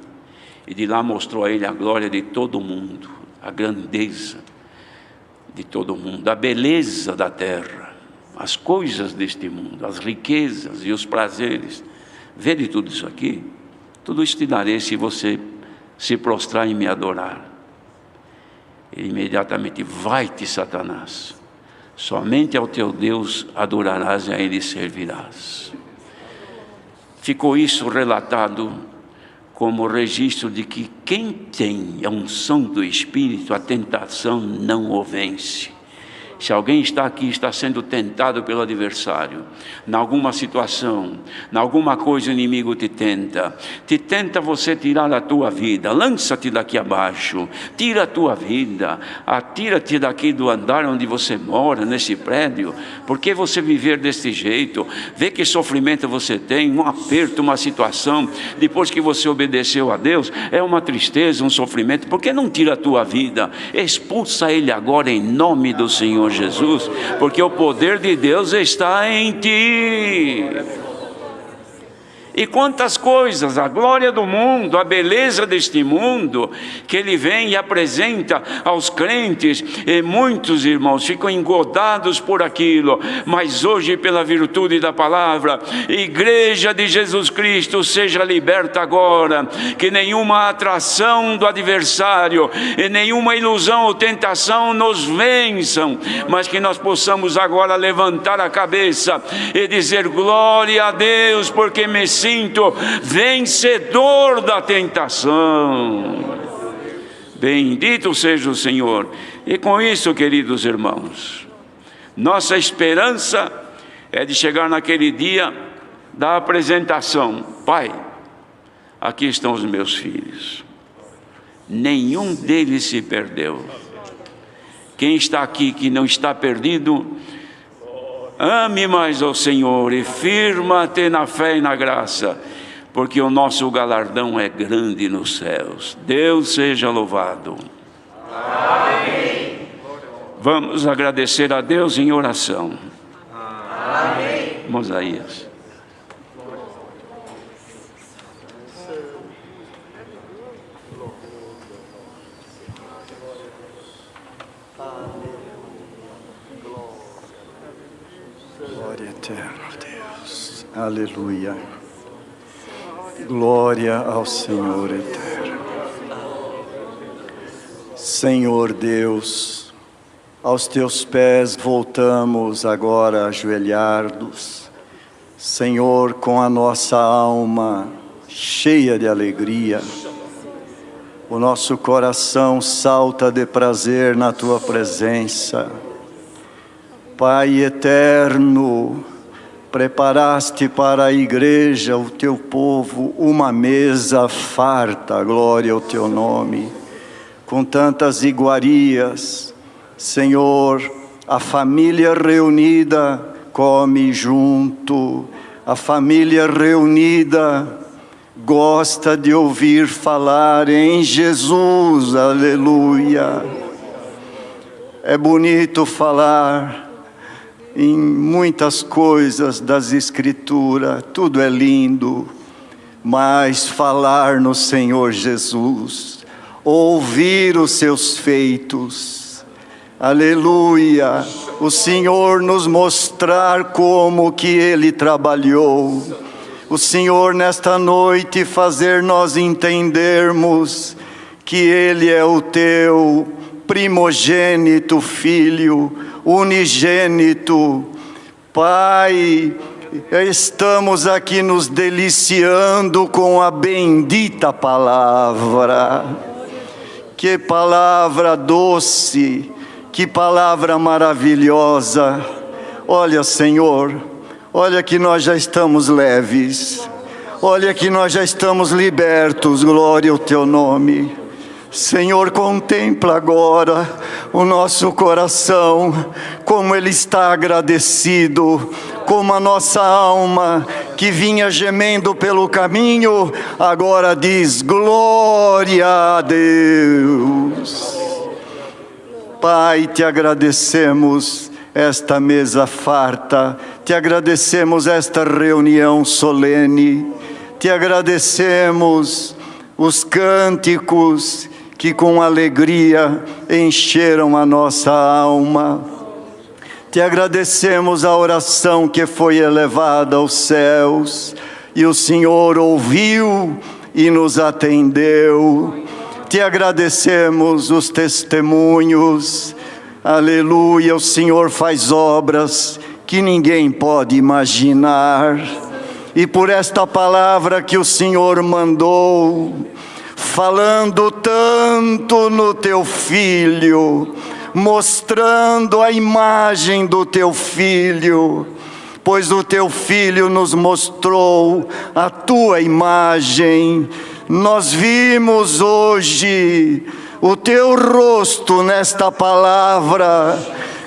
e de lá mostrou a ele a glória de todo mundo, a grandeza de todo mundo, a beleza da terra, as coisas deste mundo, as riquezas e os prazeres. Vê de tudo isso aqui, tudo isso te darei se você se prostrar e me adorar. E imediatamente, vai-te, Satanás, somente ao teu Deus adorarás e a Ele servirás. Ficou isso relatado como registro de que quem tem a unção do Espírito, a tentação não o vence. Se alguém está aqui, está sendo tentado pelo adversário, em alguma situação, em alguma coisa o inimigo te tenta você tirar a tua vida, lança-te daqui abaixo, tira a tua vida, atira-te daqui do andar onde você mora, nesse prédio. Por que você viver deste jeito? Vê que sofrimento você tem, um aperto, uma situação, depois que você obedeceu a Deus, é uma tristeza, um sofrimento. Por que não tira a tua vida? Expulsa ele agora em nome do Senhor Jesus, porque o poder de Deus está em ti. E quantas coisas, a glória do mundo, a beleza deste mundo, que ele vem e apresenta aos crentes, e muitos irmãos ficam engodados por aquilo, mas hoje, pela virtude da palavra, Igreja de Jesus Cristo, seja liberta agora, que nenhuma atração do adversário, e nenhuma ilusão ou tentação nos vençam, mas que nós possamos agora levantar a cabeça e dizer: glória a Deus, porque me sinto vencedor da tentação. Bendito seja o Senhor. E com isso, queridos irmãos, nossa esperança é de chegar naquele dia da apresentação. Pai, aqui estão os meus filhos, nenhum deles se perdeu. Quem está aqui que não está perdido, ame mais ao Senhor e firma-te na fé e na graça, porque o nosso galardão é grande nos céus. Deus seja louvado. Amém. Vamos agradecer a Deus em oração. Amém. Mosaías. Glória eterna a Deus. Aleluia. Glória ao Senhor eterno. Senhor Deus, aos teus pés voltamos agora ajoelhados. Senhor, com a nossa alma cheia de alegria, o nosso coração salta de prazer na tua presença. Pai eterno, preparaste para a igreja, o teu povo, uma mesa farta, glória ao teu nome, com tantas iguarias. Senhor, a família reunida come junto, a família reunida gosta de ouvir falar em Jesus, aleluia. É bonito falar em muitas coisas das Escrituras, tudo é lindo, mas falar no Senhor Jesus, ouvir os seus feitos, aleluia, o Senhor nos mostrar como que Ele trabalhou, o Senhor nesta noite fazer nós entendermos que Ele é o teu primogênito Filho, unigênito. Pai, estamos aqui nos deliciando com a bendita palavra. Que palavra doce, que palavra maravilhosa. Olha, Senhor, olha que nós já estamos leves, olha que nós já estamos libertos, glória ao teu nome. Senhor, contempla agora o nosso coração, como ele está agradecido, como a nossa alma que vinha gemendo pelo caminho, agora diz glória a Deus. Pai, te agradecemos esta mesa farta, te agradecemos esta reunião solene, te agradecemos os cânticos que com alegria encheram a nossa alma. Te agradecemos a oração que foi elevada aos céus, e o Senhor ouviu e nos atendeu. Te agradecemos os testemunhos, aleluia, o Senhor faz obras que ninguém pode imaginar, e por esta palavra que o Senhor mandou, falando tanto no teu Filho, mostrando a imagem do teu Filho, pois o teu Filho nos mostrou a tua imagem. Nós vimos hoje o teu rosto nesta palavra,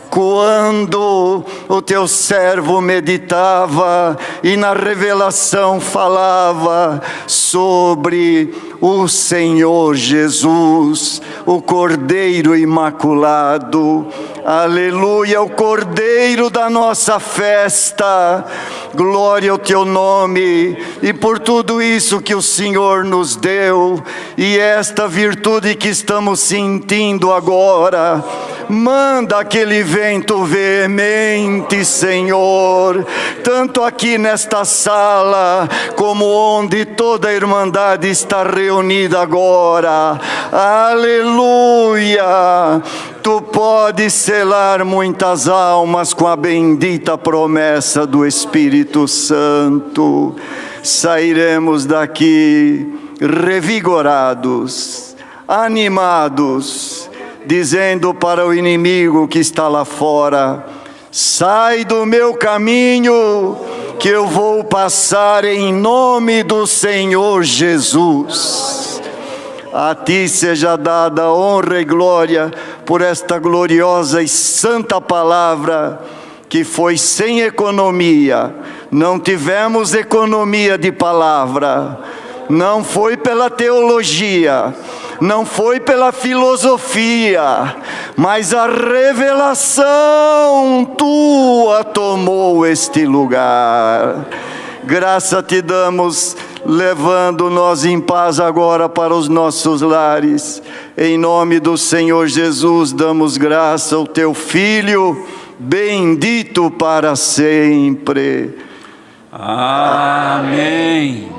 quando o teu servo meditava e na revelação falava sobre o Senhor Jesus, o Cordeiro Imaculado. Aleluia, o Cordeiro da nossa festa. Glória ao teu nome, e por tudo isso que o Senhor nos deu, e esta virtude que estamos sentindo agora. Manda aquele vento veemente, Senhor, tanto aqui nesta sala, como onde toda a Irmandade está reunida agora. Aleluia! Tu podes selar muitas almas com a bendita promessa do Espírito Santo. Sairemos daqui revigorados, animados, dizendo para o inimigo que está lá fora: sai do meu caminho, que eu vou passar em nome do Senhor Jesus. A ti seja dada honra e glória por esta gloriosa e santa palavra, que foi sem economia. Não tivemos economia de palavra, não foi pela teologia, não foi pela filosofia, mas a revelação tua tomou este lugar. Graça te damos, levando-nos em paz agora para os nossos lares. Em nome do Senhor Jesus, damos graça ao teu Filho, bendito para sempre. Amém.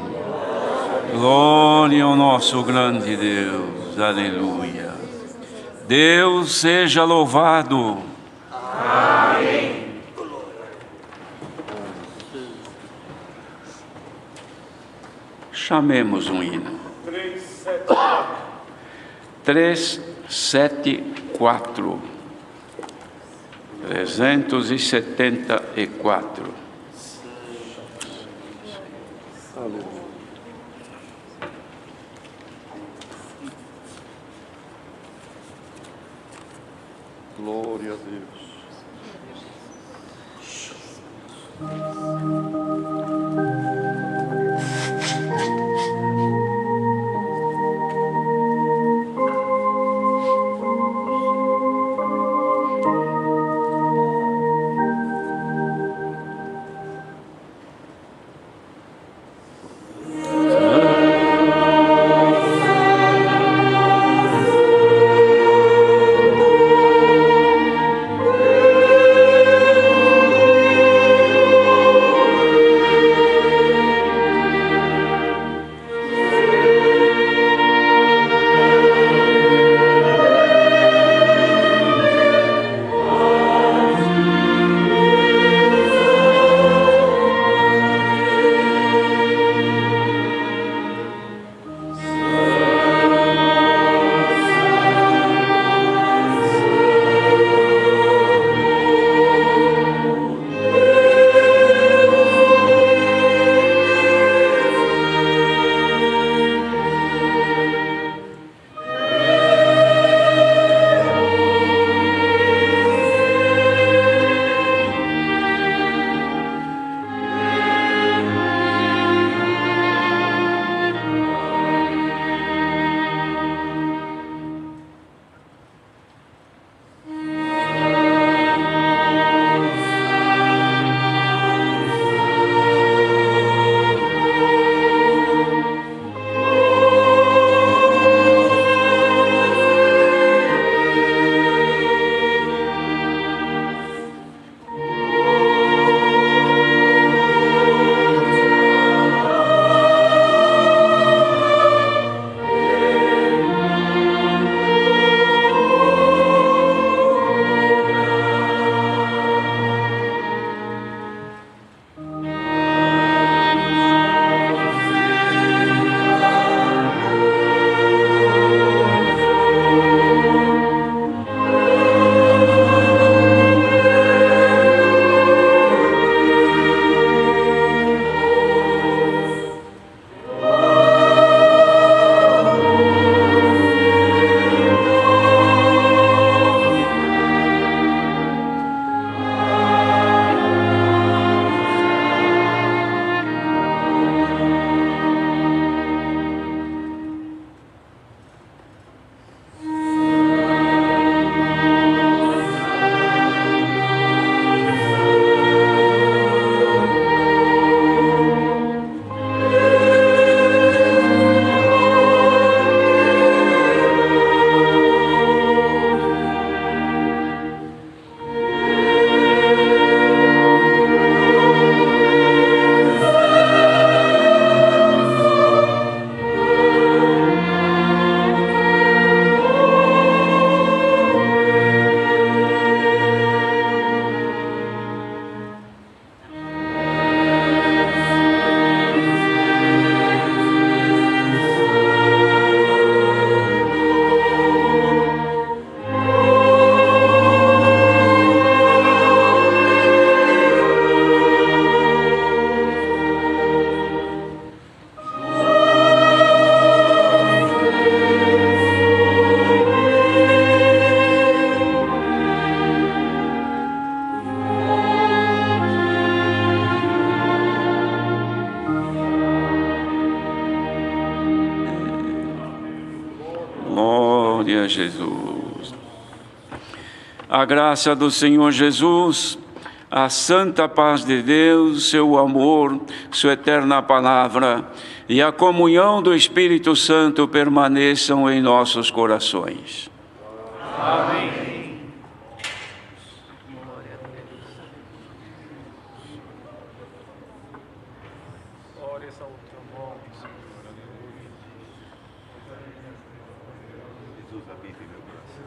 Glória ao nosso grande Deus. Aleluia. Deus seja louvado. Amém. Chamemos um hino. 374. 374. Aleluia. Glória a Deus. Glória a Jesus. A graça do Senhor Jesus, a santa paz de Deus, seu amor, sua eterna palavra e a comunhão do Espírito Santo permaneçam em nossos corações. Amém. Jesus habita em meu coração.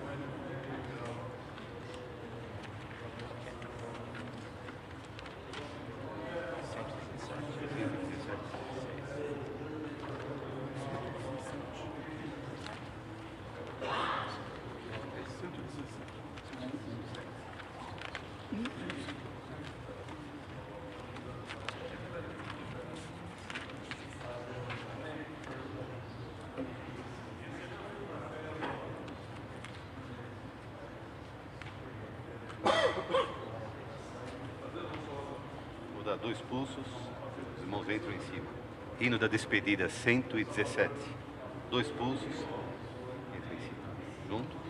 Vou dar 2 pulsos, os irmãos entram em cima. Hino da despedida 117. 2 pulsos, entra em cima. Junto.